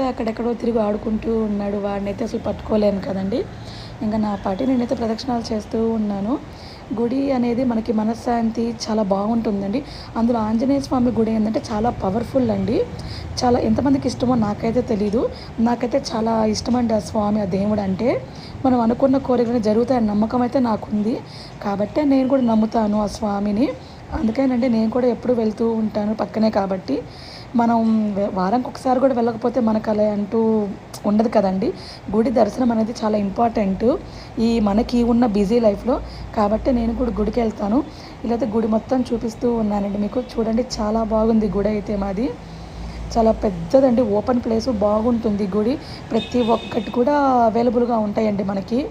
అక్కడెక్కడో తిరిగి ఆడుకుంటూ ఉన్నాడు. వాడినైతే అసలు పట్టుకోలేను కదండి. ఇంకా నా పాటి నేనైతే ప్రదక్షిణాలు చేస్తూ ఉన్నాను. గుడి అనేది మనకి మనశ్శాంతి చాలా బాగుంటుందండి. అందులో ఆంజనేయ స్వామి గుడి ఏంటంటే చాలా పవర్ఫుల్ అండి. చాలా ఎంతమందికి ఇష్టమో నాకైతే తెలీదు. నాకైతే చాలా ఇష్టమండి ఆ స్వామి, ఆ దేవుడు అంటే. మనం అనుకున్న కోరికలు జరుగుతాయని నమ్మకం అయితే నాకుంది. కాబట్టే నేను కూడా నమ్ముతాను ఆ స్వామిని. అందుకేనండి నేను కూడా ఎప్పుడు వెళ్తూ ఉంటాను, పక్కనే కాబట్టి. మనం వారానికి ఒకసారి కూడా వెళ్ళకపోతే మనకు అలా అంటూ ఉండదు కదండి. గుడి దర్శనం అనేది చాలా ఇంపార్టెంట్ ఈ మనకి ఉన్న బిజీ లైఫ్లో. కాబట్టి నేను కూడా గుడికి వెళ్తాను. ఇలా గుడి మొత్తం చూపిస్తూ ఉన్నానండి మీకు. చూడండి చాలా బాగుంది గుడి అయితే మాది. చాలా పెద్దదండి, ఓపెన్ ప్లేసు, బాగుంటుంది గుడి. ప్రతి ఒక్కటి కూడా అవైలబుల్గా ఉంటాయండి మనకి.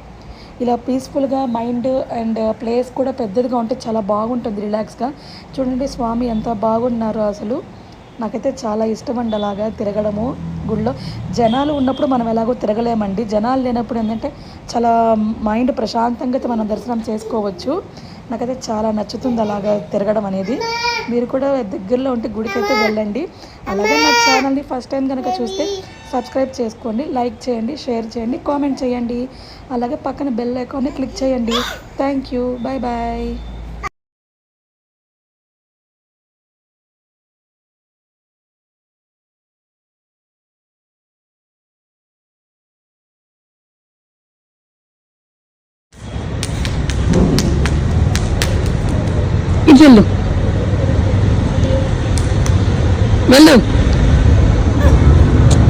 ఇలా పీస్ఫుల్గా మైండ్ అండ్ ప్లేస్ కూడా పెద్దదిగా ఉంటే చాలా బాగుంటుంది, రిలాక్స్గా. చూడండి స్వామి ఎంత బాగున్నారు అసలు. నాకైతే చాలా ఇష్టం అండి అలాగా తిరగడము గుళ్ళో. జనాలు ఉన్నప్పుడు మనం ఎలాగో తిరగలేమండి. జనాలు లేనప్పుడు ఏంటంటే చాలా మైండ్ ప్రశాంతంగా అయితే మనం దర్శనం చేసుకోవచ్చు. నాకైతే చాలా నచ్చుతుంది అలాగా తిరగడం అనేది. మీరు కూడా దగ్గరలో ఉంటే గుడికి అయితే వెళ్ళండి. అలాగే నా ఛానల్ని ఫస్ట్ టైం కనుక చూస్తే సబ్స్క్రైబ్ చేసుకోండి, లైక్ చేయండి, షేర్ చేయండి, కామెంట్ చేయండి. అలాగే పక్కన బెల్ ఐకాన్ని క్లిక్ చేయండి. Thank you, bye bye. ఇటు వెళ్ళు, వెళ్ళు,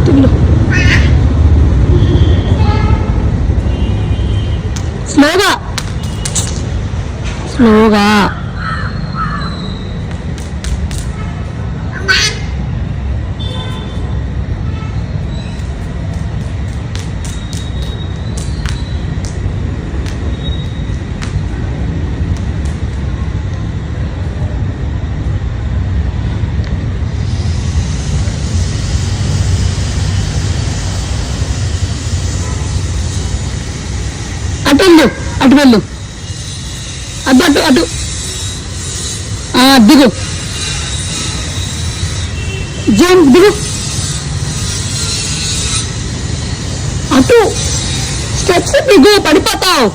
వెళ్ళు. స్లోగా, స్లోగా. అటు వెళ్ళు, అటు వెళ్ళు, అటు అటు అటు. దిగు, జంప్, దిగు, అటు స్టెప్స్ దిగు, పడిపోతావు.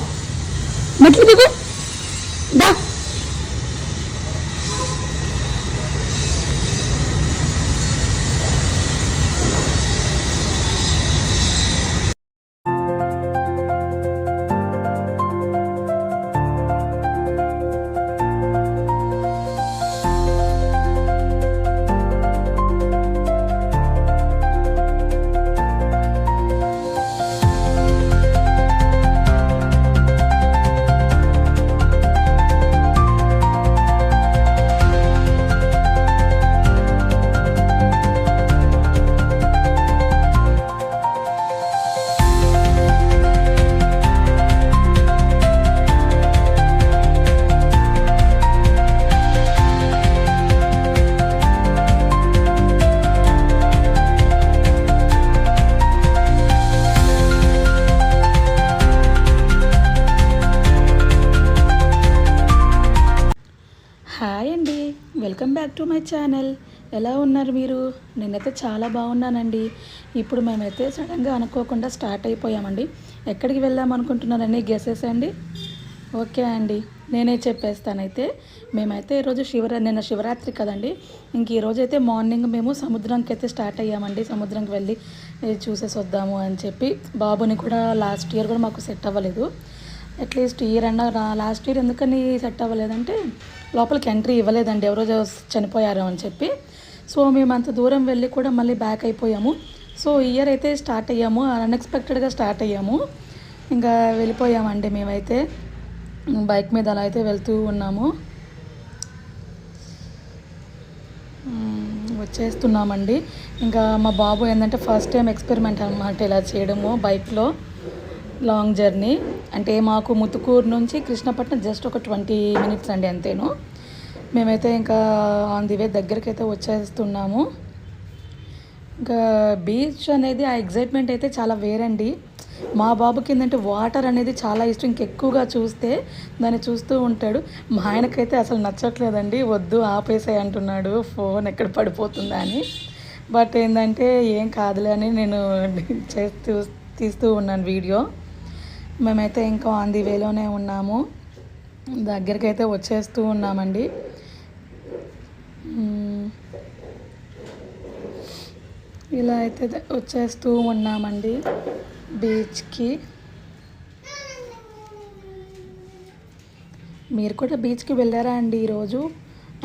మెట్లు దిగు, దా. హాయ్ అండి, welcome back to my channel. ఎలా ఉన్నారు మీరు? నేనైతే చాలా బాగున్నానండి. ఇప్పుడు మేమైతే సడన్గా అనుకోకుండా స్టార్ట్ అయిపోయామండి. ఎక్కడికి వెళ్దాం అనుకుంటున్నారని గెసెస్ అండి. ఓకే అండి, నేనే చెప్పేస్తానైతే. మేమైతే ఈరోజు నిన్న శివరాత్రి కదండి. ఇంక ఈరోజు అయితే మార్నింగ్ మేము సముద్రంకి అయితే స్టార్ట్ అయ్యామండి. సముద్రంకి వెళ్ళి చూసేసి వద్దాము అని చెప్పి. బాబుని కూడా లాస్ట్ ఇయర్ కూడా మాకు సెట్ అవ్వలేదు. అట్లీస్ట్ ఇయర్ అన్న లాస్ట్ ఇయర్ ఎందుకని సెట్ అవ్వలేదంటే లోపలికి ఎంట్రీ ఇవ్వలేదండి, ఎవరో చనిపోయారు అని చెప్పి. సో మేము అంత దూరం వెళ్ళి కూడా మళ్ళీ బ్యాక్ అయిపోయాము. సో ఇయర్ అయితే స్టార్ట్ అయ్యాము, అన్ఎక్స్పెక్టెడ్గా స్టార్ట్ అయ్యాము. ఇంకా వెళ్ళిపోయామండి మేమైతే. బైక్ మీద అలా అయితే వెళ్తూ ఉన్నాము, వచ్చేస్తున్నామండి. ఇంకా మా బాబు ఏంటంటే ఫస్ట్ టైం ఎక్స్పెరిమెంట్ అనమాట ఇలా చేయడము బైక్లో. లాంగ్ జర్నీ అంటే మాకు ముత్తుకూరు నుంచి కృష్ణపట్నం జస్ట్ ఒక 20 minutes అండి, అంతేను. మేమైతే ఇంకా ఆన్ ది వే దగ్గరికి అయితే వచ్చేస్తున్నాము. ఇంకా బీచ్ అనేది ఆ ఎగ్జైట్మెంట్ అయితే చాలా వేరండి. మా బాబుకి ఏంటంటే వాటర్ అనేది చాలా ఇష్టం. ఇంకెక్కువగా చూస్తే దాన్ని చూస్తూ ఉంటాడు. మా ఆయనకైతే అసలు నచ్చట్లేదండి, వద్దు ఆపేసే అంటున్నాడు, ఫోన్ ఎక్కడ పడిపోతుందా అని. బట్ ఏంటంటే ఏం కాదులే అని నేను చేస్తూ తీస్తూ ఉన్నాను వీడియో. మేమైతే ఇంకా ఆన్ ది వేలోనే ఉన్నాము, దగ్గరికి అయితే వచ్చేస్తూ ఉన్నామండి. ఇలా అయితే వచ్చేస్తూ ఉన్నామండి బీచ్కి. మీరు కూడా బీచ్కి వెళ్ళారా అండి ఈరోజు?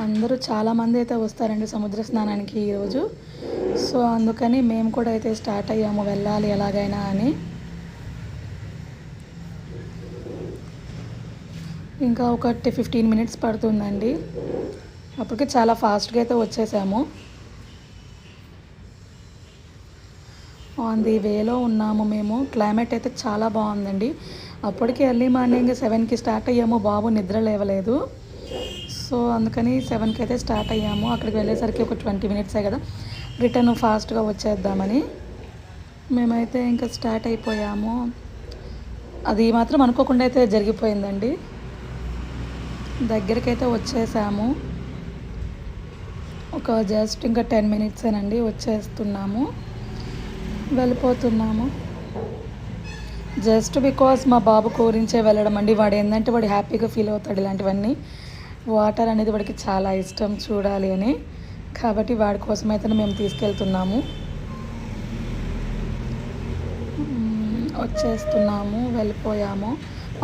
అందరూ చాలామంది అయితే వస్తారండి సముద్ర స్నానానికి ఈరోజు. సో అందుకని మేము కూడా అయితే స్టార్ట్ అయ్యాము వెళ్ళాలి ఎలాగైనా అని. ఇంకా ఒక 15 మినిట్స్ పడుతుందండి, అప్పటికి చాలా ఫాస్ట్గా అయితే వచ్చేసాము. ఆన్ ది వేలో ఉన్నాము మేము. క్లైమేట్ అయితే చాలా బాగుందండి. అప్పటికి ఎర్లీ మార్నింగ్ 7కి స్టార్ట్ అయ్యాము, బాబు నిద్ర లేవలేదు. సో అందుకని 7కి అయితే స్టార్ట్ అయ్యాము. అక్కడికి వెళ్ళేసరికి ఒక 20 మినిట్సే కదా, రిటర్న్ ఫాస్ట్గా వచ్చేద్దామని మేమైతే ఇంకా స్టార్ట్ అయిపోయాము. అది మాత్రం అనుకోకుండా అయితే జరిగిపోయిందండి. దగ్గరికైతే వచ్చేసాము, ఒక జస్ట్ ఇంకా 10 మినిట్సేనండి, వచ్చేస్తున్నాము, వెళ్ళిపోతున్నాము. జస్ట్ బికాస్ మా బాబు గురించే వెళ్ళడం అండి. వాడు ఏంటంటే వాడు హ్యాపీగా ఫీల్ అవుతాడు ఇలాంటివన్నీ. వాటర్ అనేది వాడికి చాలా ఇష్టం చూడాలి అని, కాబట్టి వాడి కోసం అయితే మేము తీసుకెళ్తున్నాము. వచ్చేస్తున్నాము, వెళ్ళిపోయాము,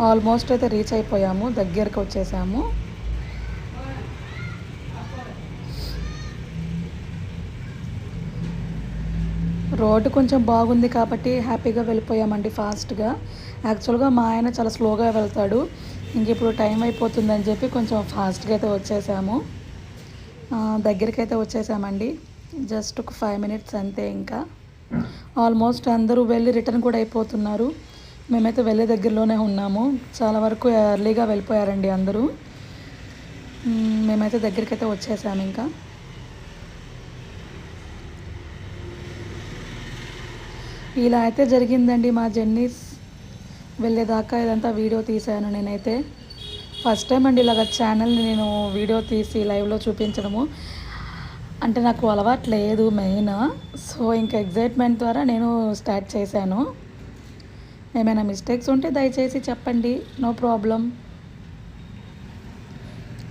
ఆల్మోస్ట్ అయితే రీచ్ అయిపోయాము, దగ్గరికి వచ్చేసాము. రోడ్డు కొంచెం బాగుంది కాబట్టి హ్యాపీగా వెళ్ళిపోయామండి ఫాస్ట్గా. యాక్చువల్గా మా ఆయన చాలా స్లోగా వెళ్తాడు, ఇంక ఇప్పుడు టైం అయిపోతుందని చెప్పి కొంచెం ఫాస్ట్గా అయితే వచ్చేసాము. దగ్గరికి అయితే వచ్చేసామండి, జస్ట్ ఒక 5 మినిట్స్ అంతే. ఇంకా ఆల్మోస్ట్ అందరూ వెళ్ళి రిటర్న్ కూడా అయిపోతున్నారు. మేమైతే వెళ్ళే దగ్గరలోనే ఉన్నాము. చాలా వరకు ఎర్లీగా వెళ్ళిపోయారండి అందరూ. మేమైతే దగ్గరికి అయితే వచ్చేసాము. ఇంకా ఇలా అయితే జరిగిందండి మా జర్నీస్. వెళ్ళేదాకా ఇదంతా వీడియో తీశాను నేనైతే. ఫస్ట్ టైం అండి ఇలాగ ఛానల్ని నేను వీడియో తీసి లైవ్లో చూపించడము. అంటే నాకు అలవాటు లేదు మెయిన్. సో ఇంకా ఎగ్జైట్మెంట్ ద్వారా నేను స్టార్ట్ చేశాను. ఏమైనా మిస్టేక్స్ ఉంటే దయచేసి చెప్పండి, నో ప్రాబ్లం.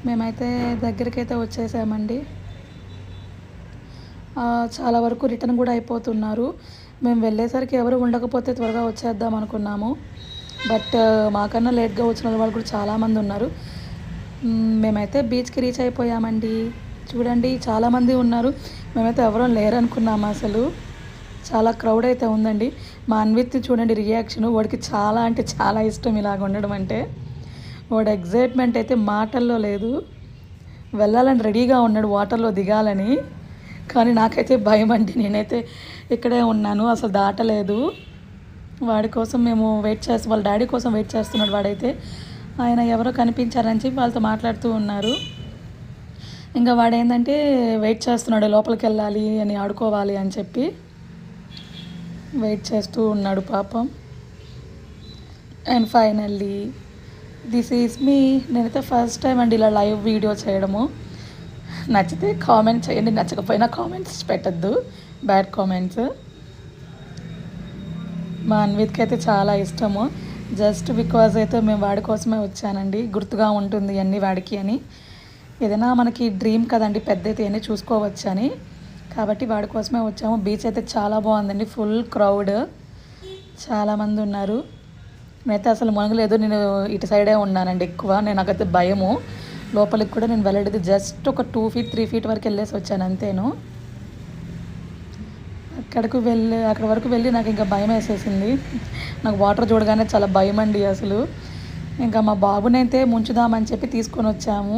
మేమైతే దగ్గరికైతే వచ్చేసామండి. చాలా వరకు రిటర్న్ కూడా అయిపోతున్నారు. మేము వెళ్ళేసరికి ఎవరు ఉండకపోతే త్వరగా వచ్చేద్దాం అనుకున్నాము, బట్ మాకన్నా లేట్గా వచ్చిన వాళ్ళు కూడా చాలామంది ఉన్నారు. మేమైతే బీచ్కి రీచ్ అయిపోయామండి. చూడండి చాలామంది ఉన్నారు, మేమైతే ఎవరూ లేరనుకున్నాము. అసలు చాలా క్రౌడ్ అయితే ఉందండి. మా అన్విత్ చూడండి రియాక్షన్, వాడికి చాలా అంటే చాలా ఇష్టం ఇలాగ ఉండడం అంటే. వాడు ఎగ్జైట్మెంట్ అయితే మాటల్లో లేదు, వెళ్ళాలని రెడీగా ఉన్నాడు వాటర్లో దిగాలని. కానీ నాకైతే భయం అండి, నేనైతే ఇక్కడే ఉన్నాను, అసలు దాటలేదు. వాడి కోసం మేము వెయిట్ చేస్తాం, వాళ్ళ డాడీ కోసం వెయిట్ చేస్తున్నాడు వాడైతే. ఆయన ఎవరో కనిపించారని చెప్పి వాళ్ళతో మాట్లాడుతూ ఉన్నారు. ఇంకా వాడు ఏంటంటే వెయిట్ చేస్తున్నాడు, లోపలికి వెళ్ళాలి అని, ఆడుకోవాలి అని చెప్పి వెయిట్ చేస్తూ ఉన్నాడు పాపం. అండ్ ఫైనల్లీ దిస్ ఈజ్ మీ. నేనైతే ఫస్ట్ టైం అండి ఇలా లైవ్ వీడియో చేయడము. నచ్చితే కామెంట్ చేయండి, నచ్చకపోయినా కామెంట్స్ పెట్టద్దు, బ్యాడ్ కామెంట్స్. మా అన్విత్కి అయితే చాలా ఇష్టము. జస్ట్ బికాజ్ అయితే మేము వాడి కోసమే వచ్చానండి, గుర్తుగా ఉంటుంది అన్నీ వాడికి అని. ఏదైనా మనకి డ్రీమ్ కదండి, పెద్ద అయితే అన్నీ చూసుకోవచ్చు అని, కాబట్టి వాడి కోసమే వచ్చాము. బీచ్ అయితే చాలా బాగుందండి, ఫుల్ క్రౌడ్, చాలామంది ఉన్నారు. నేనైతే అసలు మునగలేదు, నేను ఇటు సైడే ఉన్నానండి ఎక్కువ. నాకైతే భయము, లోపలికి కూడా నేను వెళ్ళలేదు. జస్ట్ ఒక 2 ఫీట్ 3 ఫీట్ వరకు వెళ్ళేసి వచ్చాను అంతేను. అక్కడి వరకు వెళ్ళి నాకు ఇంకా భయం వేసేసింది. నాకు వాటర్ చూడగానే చాలా భయం అండి అసలు. ఇంకా మా బాబునైతే ముంచుదామని చెప్పి తీసుకొని వచ్చాము.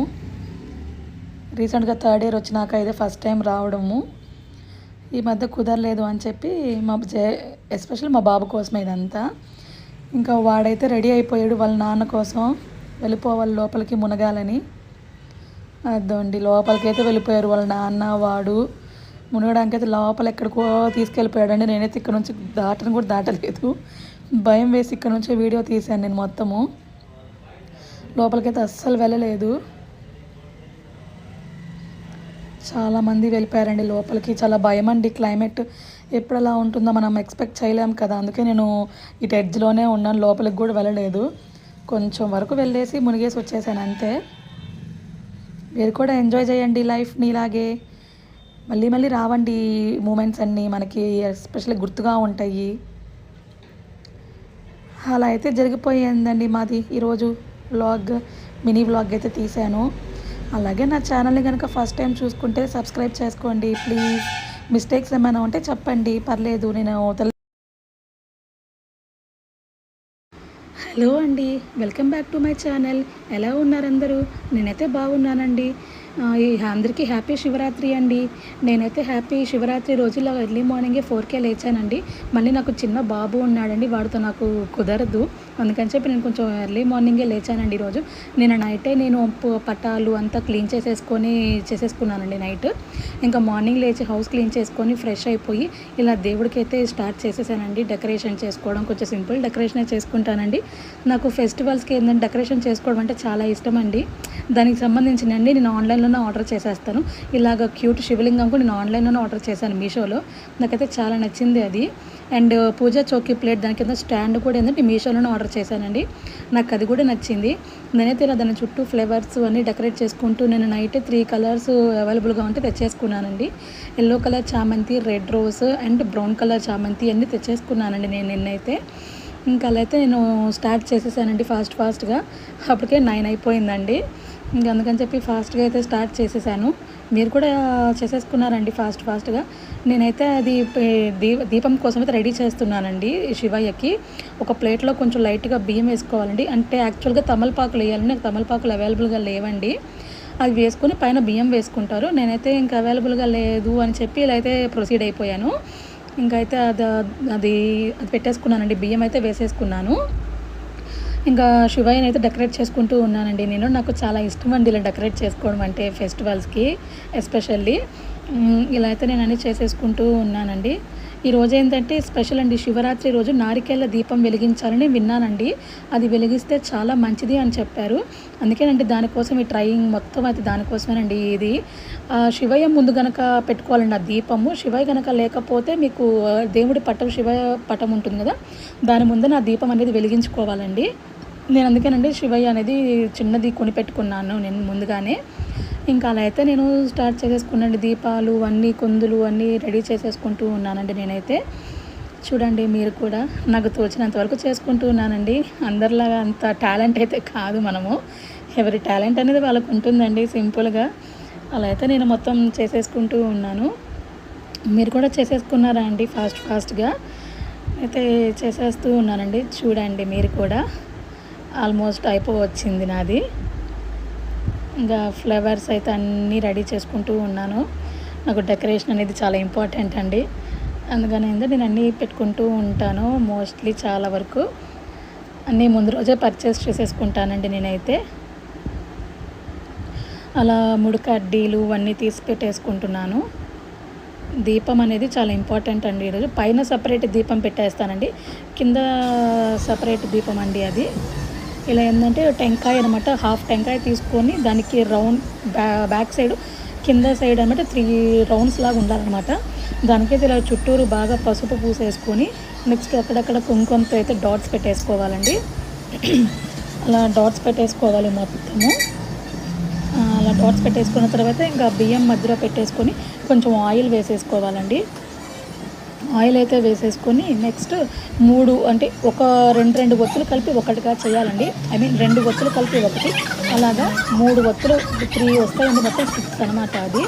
రీసెంట్గా 3rd ఇయర్ వచ్చినాక ఇదే ఫస్ట్ టైం రావడము. ఈ మధ్య కుదరలేదు అని చెప్పి ఎస్పెషల్లీ మా బాబు కోసమే ఇదంతా. ఇంకా వాడైతే రెడీ అయిపోయాడు వాళ్ళ నాన్న కోసం, వెళ్ళిపోవాలి లోపలికి మునగాలని. అదండి లోపలికి అయితే వెళ్ళిపోయారు వాళ్ళ నాన్న వాడు. మునగడానికి అయితే లోపల ఎక్కడికో తీసుకెళ్ళిపోయాడండి. నేనైతే ఇక్కడ నుంచి కూడా దాటలేదు, భయం వేసి ఇక్కడ నుంచే వీడియో తీశాను నేను మొత్తము. లోపలికైతే అస్సలు వెళ్ళలేదు. చాలామంది వెళ్ళిపోయారండి లోపలికి. చాలా భయమండి క్లైమేట్. ఎప్పుడు ఎలా ఉంటుందో మనం ఎక్స్‌పెక్ట్ చేయలేం కదా! అందుకే నేను ఇటు ఎడ్జ్‌లోనే ఉన్నాను. లోపలికి గూడా వెళ్ళలేదు. కొంచెం వరకు వెళ్ళేసి మునిగేసి వచ్చేసాను అంతే. మీరు కూడా ఎంజాయ్ చేయండి లైఫ్‌ని ఇలాగే. మళ్ళీ మళ్ళీ రావండి ఈ మూమెంట్స్ అన్నీ మనకి ఎస్పెషల్లీ గుర్తుగా ఉంటాయి. అలా అయితే జరిగిపోయిందండి మాది ఈరోజు వ్లాగ్. మినీ వ్లాగ్ అయితే తీశాను. అలాగే నా ఛానల్‌ని గనుక ఫస్ట్ టైం చూసుకుంటే సబ్స్క్రైబ్ చేసుకోండి ప్లీజ్. మిస్టేక్స్ ఏమైనా ఉంటే చెప్పండి పర్లేదు. నేను హలో అండి, welcome back to my channel. ఎలా ఉన్నారు అందరూ? నేనైతే బాగున్నానండి. అందరికీ హ్యాపీ శివరాత్రి అండి. నేనైతే హ్యాపీ శివరాత్రి రోజుల్లో ఎర్లీ మార్నింగే 4కే లేచానండి. మళ్ళీ నాకు చిన్న బాబు ఉన్నాడండి, వాడితో నాకు కుదరదు. అందుకని చెప్పి నేను కొంచెం ఎర్లీ మార్నింగే లేచానండి ఈరోజు. నేను పటాలు అంతా క్లీన్ చేసేసుకున్నానండి నైట్. ఇంకా మార్నింగ్ లేచి హౌస్ క్లీన్ చేసుకొని ఫ్రెష్ అయిపోయి ఇలా దేవుడికి అయితే స్టార్ట్ చేసేసానండి. డెకరేషన్ చేసుకోవడం కొంచెం సింపుల్ డెకరేషనే చేసుకుంటానండి. నాకు ఫెస్టివల్స్కి ఏంటంటే డెకరేషన్ చేసుకోవడం అంటే చాలా ఇష్టం అండి. దానికి సంబంధించినండి నేను ఆన్లైన్లోనే ఆర్డర్ చేసేస్తాను. ఇలాగ క్యూట్ శివలింగం కూడా నేను ఆన్లైన్లోనే ఆర్డర్ చేశాను మీషోలో. నాకైతే చాలా నచ్చింది అది. అండ్ పూజా చౌకీ ప్లేట్ దాని కింద స్టాండ్ కూడా ఏంటంటే మీషోలోనే ఆర్డర్ చేశానండి. నాకు అది కూడా నచ్చింది. నేనైతే ఇలా దాని చుట్టూ ఫ్లేవర్స్ అన్నీ డెకరేట్ చేసుకుంటూ నేను నైట్ 3 కలర్స్ అవైలబుల్గా ఉంటే తెచ్చేసుకున్నానండి. ఎల్లో కలర్ చామంతి, red rose and brown colour చామంతి అన్నీ తెచ్చేసుకున్నానండి నేను నిన్నైతే. ఇంకా అలా అయితే నేను స్టార్ట్ చేసేసానండి ఫాస్ట్గా. అప్పటికే 9 అయిపోయిందండి. ఇంక అందుకని చెప్పి ఫాస్ట్గా అయితే స్టార్ట్ చేసేసాను. మీరు కూడా చేసేసుకున్నారండి ఫాస్ట్గా. నేనైతే అది దీపం కోసం అయితే రెడీ చేస్తున్నానండి శివయ్యకి. ఒక ప్లేట్లో కొంచెం లైట్గా బియ్యం వేసుకోవాలండి. అంటే యాక్చువల్గా తమలపాకులు వేయాలండి, నాకు తమలపాకులు అవైలబుల్గా లేవండి. అవి వేసుకొని పైన బియ్యం వేసుకుంటారు. నేనైతే ఇంకా అవైలబుల్గా లేదు అని చెప్పి ఇలా అయితే ప్రొసీడ్ అయిపోయాను. ఇంకా అయితే అది పెట్టేసుకున్నానండి, బియ్యం అయితే వేసేసుకున్నాను. ఇంకా శివయ్యని అయితే డెకరేట్ చేసుకుంటూ ఉన్నానండి నేను. నాకు చాలా ఇష్టం అండి ఇలా డెకరేట్ చేసుకోవడం అంటే ఫెస్టివల్స్కి ఎస్పెషల్లీ. ఇలా అయితే నేను అన్నీ చేసేసుకుంటూ ఉన్నానండి. ఈరోజు ఏంటంటే స్పెషల్ అండి, శివరాత్రి రోజు నారికేళ్ళ దీపం వెలిగించాలని విన్నానండి. అది వెలిగిస్తే చాలా మంచిది అని చెప్పారు. అందుకేనండి దానికోసం ఈ ట్రైయింగ్ మొత్తం అయితే దానికోసమేనండి ఇది. శివయ్య ముందు గనక పెట్టుకోవాలండి ఆ దీపము. శివయ్య గనక లేకపోతే మీకు దేవుడి పటం, శివయ్య పటం ఉంటుంది కదా, దాని ముందు నా దీపం అనేది వెలిగించుకోవాలండి. నేను అందుకేనండి శివయ్య అనేది చిన్నది కొనిపెట్టుకున్నాను నేను ముందుగానే. ఇంకా అలా అయితే నేను స్టార్ట్ చేసేసుకున్నానండి. దీపాలు అన్నీ, కుందులు అన్నీ రెడీ చేసేసుకుంటూ ఉన్నానండి నేనైతే. చూడండి మీరు కూడా. నాకు తోచినంత వరకు చేసుకుంటూ ఉన్నానండి. అందరిలాగా అంత టాలెంట్ అయితే కాదు మనము. ఎవరి టాలెంట్ అనేది వాళ్ళకు ఉంటుందండి సింపుల్గా. అలా అయితే నేను మొత్తం చేసేసుకుంటూ ఉన్నాను. మీరు కూడా చేసేసుకున్నారా అండి ఫాస్ట్గా? అయితే చేసేస్తూ ఉన్నానండి. చూడండి మీరు కూడా. ఆల్మోస్ట్ అయిపోవచ్చింది నాది. ఇంకా ఫ్లవర్స్ అయితే అన్నీ రెడీ చేసుకుంటూ ఉన్నాను. నాకు డెకరేషన్ అనేది చాలా ఇంపార్టెంట్ అండి. అందుకని నేను అన్నీ పెట్టుకుంటూ ఉంటాను. మోస్ట్లీ చాలా వరకు అన్నీ ముందు రోజే పర్చేస్ చేసేసుకుంటానండి నేనైతే. అలా 3 కడ్డీలు అన్నీ తీసి పెట్టేసుకుంటున్నాను. దీపం అనేది చాలా ఇంపార్టెంట్ అండి. ఈరోజు పైన సపరేట్ దీపం పెట్టేస్తానండి, కింద సపరేట్ దీపం అండి అది. ఇలా ఏంటంటే టెంకాయ అనమాట, హాఫ్ టెంకాయ తీసుకొని దానికి రౌండ్ బ్యాక్ సైడ్, కింద సైడ్ అనమాట 3 రౌండ్స్ లాగా ఉండాలన్నమాట. దానికైతే ఇలా చుట్టూరు బాగా పసుపు పూసేసుకొని నెక్స్ట్ అక్కడక్కడ కుంకుమతో అయితే డాట్స్ పెట్టేసుకోవాలండి. అలా డాట్స్ పెట్టేసుకోవాలి మొత్తము. అలా డాట్స్ పెట్టేసుకున్న తర్వాత ఇంకా బియ్యం మధ్యలో పెట్టేసుకొని కొంచెం ఆయిల్ వేసేసుకోవాలండి. ఆయిల్ అయితే వేసేసుకొని నెక్స్ట్ 3 అంటే ఒక 2 ఒత్తులు కలిపి ఒకటిగా చేయాలండి. 2 ఒత్తులు కలిపి ఒకటి, అలాగా 3 ఒత్తులు 3 వస్తాయండి, మొత్తం 6 అనమాట అది.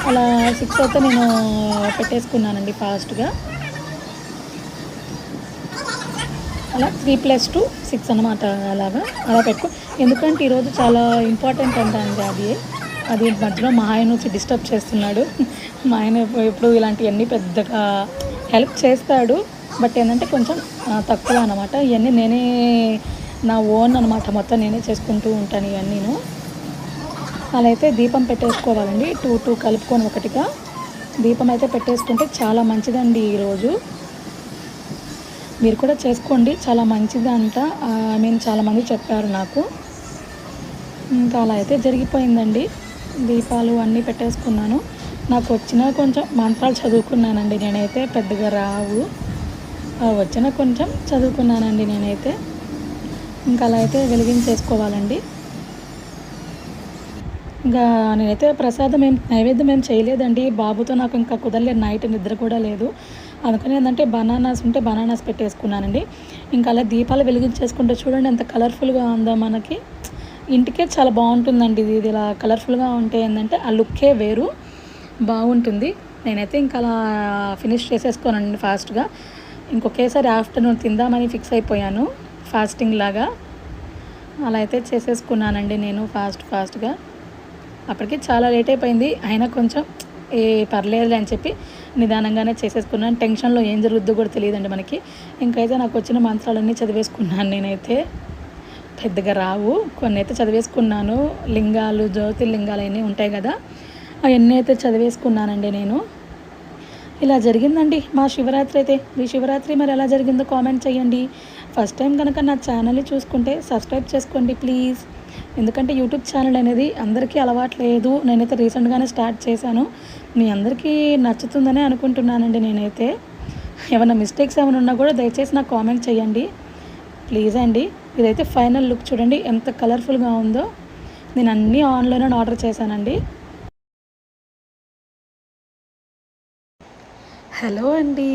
అలా 6 అయితే నేను పెట్టేసుకున్నానండి ఫాస్ట్గా. అలా 3 + 2 6 అనమాట. అలా పెట్టుకో. ఎందుకంటే ఈరోజు చాలా ఇంపార్టెంట్ అండి అది మధ్యలో మా ఆయన వచ్చి డిస్టర్బ్ చేస్తున్నాడు. మా ఆయన ఎప్పుడు ఇలాంటివన్నీ పెద్దగా హెల్ప్ చేస్తాడు, బట్ ఏంటంటే కొంచెం తక్కువ అనమాట. ఇవన్నీ నేనే నా ఓన్ అనమాట, మొత్తం నేనే చేసుకుంటూ ఉంటాను ఇవన్నీను. అలా అయితే దీపం పెట్టేసుకోవాలండి. 2 కలుపుకొని ఒకటిగా దీపం అయితే పెట్టేసుకుంటే చాలా మంచిదండి ఈరోజు. మీరు కూడా చేసుకోండి, చాలా మంచిదంట. చాలామంది చెప్పారు నాకు. ఇంకా అలా అయితే జరిగిపోయిందండి. దీపాలు అన్నీ పెట్టేసుకున్నాను. నాకు వచ్చిన కొంచెం మంత్రాలు చదువుకున్నానండి నేనైతే, పెద్దగా రావు. వచ్చిన కొంచెం చదువుకున్నానండి నేనైతే. ఇంకా అలా అయితే వెలిగించేసుకోవాలండి. ఇంకా నేనైతే నైవేద్యం ఏం చేయలేదండి. బాబుతో నాకు ఇంకా కుదరలేదు, నైట్ నిద్ర కూడా లేదు. అందుకని ఏంటంటే బనానాస్ ఉంటే బనానాస్ పెట్టేసుకున్నానండి. ఇంకా అలా దీపాలు వెలిగించేసుకుంటే చూడండి ఎంత కలర్ఫుల్గా ఉందో మనకి. ఇంటికే చాలా బాగుంటుందండి ఇది ఇలా కలర్ఫుల్గా ఉంటే ఏంటంటే ఆ లుక్కే వేరు, బాగుంటుంది. నేనైతే ఇంకా అలా ఫినిష్ చేసేసుకోనండి ఫాస్ట్గా. ఇంకొకేసారి ఆఫ్టర్నూన్ తిందామని ఫిక్స్ అయిపోయాను, ఫాస్టింగ్ లాగా. అలా అయితే చేసేసుకున్నానండి నేను ఫాస్ట్గా. అప్పటికి చాలా లేట్ అయిపోయింది, అయినా కొంచెం పర్లేదులే అని చెప్పి నిదానంగానే చేసేసుకున్నాను. టెన్షన్లో ఏం జరుగుద్దో కూడా తెలియదండి మనకి. ఇంకైతే నాకు వచ్చిన మంత్రాలన్నీ చదివేసుకున్నాను నేనైతే. పెద్దగా రావు, కొన్ని అయితే చదివేసుకున్నాను. లింగాలు, జ్యోతిర్లింగాలు అవన్నీ ఉంటాయి కదా, అవన్నీ అయితే చదివేసుకున్నానండి నేను. ఇలా జరిగిందండి మా శివరాత్రి అయితే. మీ శివరాత్రి మరి ఎలా జరిగిందో కామెంట్ చేయండి. ఫస్ట్ టైం కనుక నా ఛానల్ని చూసుకుంటే సబ్స్క్రైబ్ చేసుకోండి ప్లీజ్. ఎందుకంటే యూట్యూబ్ ఛానల్ అనేది అందరికీ అలవాటు లేదు. నేనైతే రీసెంట్గానే స్టార్ట్ చేశాను. మీ అందరికీ నచ్చుతుందని అనుకుంటున్నానండి నేనైతే. ఏమైనా మిస్టేక్స్ ఏమైనా ఉన్నా కూడా దయచేసి నాకు కామెంట్ చేయండి ప్లీజ్ అండి. ఇదైతే ఫైనల్ లుక్ చూడండి ఎంత కలర్ఫుల్గా ఉందో. నేను అన్నీ ఆన్లైన్లో ఆర్డర్ చేశానండి. హలో అండి,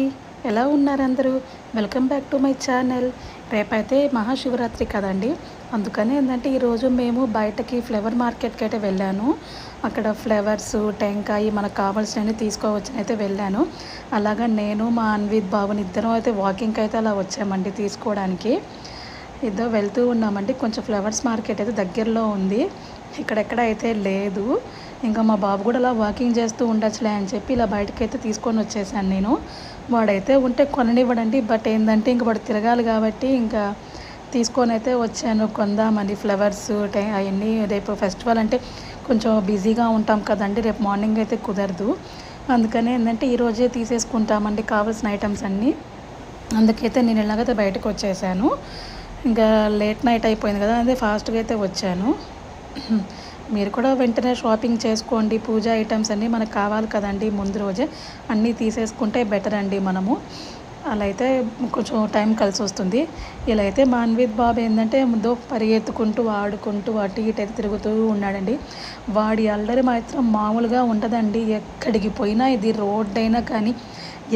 ఎలా ఉన్నారు అందరూ? Welcome back to my channel. రేపైతే మహాశివరాత్రి కదండి, అందుకని ఏంటంటే ఈరోజు మేము బయటకి ఫ్లవర్ మార్కెట్కి అయితే వెళ్ళాను. అక్కడ ఫ్లవర్స్, టెంకాయ మనకు కావాల్సినవి తీసుకోవచ్చని అయితే వెళ్ళాను. అలాగా నేను మా అన్విత్ బాబుని ఇద్దరం అయితే వాకింగ్కి అయితే అలా వచ్చామండి తీసుకోవడానికి. ఇద్దరు వెళ్తూ ఉన్నామండి. కొంచెం ఫ్లవర్స్ మార్కెట్ అయితే దగ్గరలో ఉంది, ఇక్కడెక్కడ అయితే లేదు. ఇంకా మా బాబు కూడా అలా వాకింగ్ చేస్తూ ఉండొచ్చులే అని చెప్పి ఇలా బయటకైతే తీసుకొని వచ్చేసాను నేను. వాడైతే ఉంటే కొననివ్వడండి, బట్ ఏంటంటే ఇంక వాడు తిరగాలి కాబట్టి ఇంకా తీసుకొని అయితే వచ్చాను కొందామని. ఫ్లవర్స్ అవన్నీ రేపు ఫెస్టివల్ అంటే కొంచెం బిజీగా ఉంటాం కదండి, రేపు మార్నింగ్ అయితే కుదరదు. అందుకని ఏంటంటే ఈరోజే తీసేసుకుంటామండి కావాల్సిన ఐటమ్స్ అన్నీ. అందుకైతే నేను ఇలాగైతే బయటకు వచ్చేసాను. ఇంకా లేట్ నైట్ అయిపోయింది కదా, అదే ఫాస్ట్గా అయితే వచ్చాను. మీరు కూడా వెంటనే షాపింగ్ చేసుకోండి. పూజ ఐటమ్స్ అన్నీ మనకు కావాలి కదండి, ముందు రోజే అన్నీ తీసేసుకుంటే బెటర్ అండి మనము. అలా అయితే కొంచెం టైం కలిసి వస్తుంది. ఇలా అయితే మా అన్విత్ బాబు ఏంటంటే ముందు పరిగెత్తుకుంటూ ఆడుకుంటూ అటు ఇటు అయితే తిరుగుతూ ఉన్నాడండి. వాడి అల్లరి మాత్రం మామూలుగా ఉండదండి. ఎక్కడికి పోయినా, ఇది రోడ్ అయినా కానీ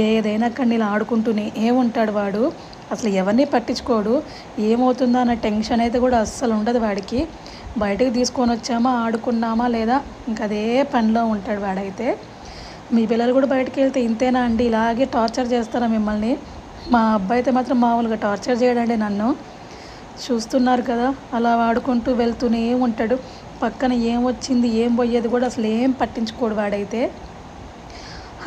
ఏదైనా కానీ ఇలా ఆడుకుంటూనే ఉంటాడు వాడు. అసలు ఎవరిని పట్టించుకోడు. ఏమవుతుందో అన్న టెన్షన్ అయితే కూడా అస్సలు ఉండదు వాడికి. బయటకు తీసుకొని వచ్చామా, ఆడుకున్నామా లేదా, ఇంకా అదే పనిలో ఉంటాడు వాడైతే. మీ పిల్లలు కూడా బయటకు వెళ్తే ఇంతేనా అండి, ఇలాగే టార్చర్ చేస్తారా మిమ్మల్ని? మా అబ్బాయి అయితే మాత్రం మామూలుగా టార్చర్ చేయడండి నన్ను. చూస్తున్నారు కదా, అలా ఆడుకుంటూ వెళ్తూనే ఉంటాడు. పక్కన ఏం వచ్చింది ఏం పోయేది కూడా అసలు ఏం పట్టించుకోడు వాడైతే.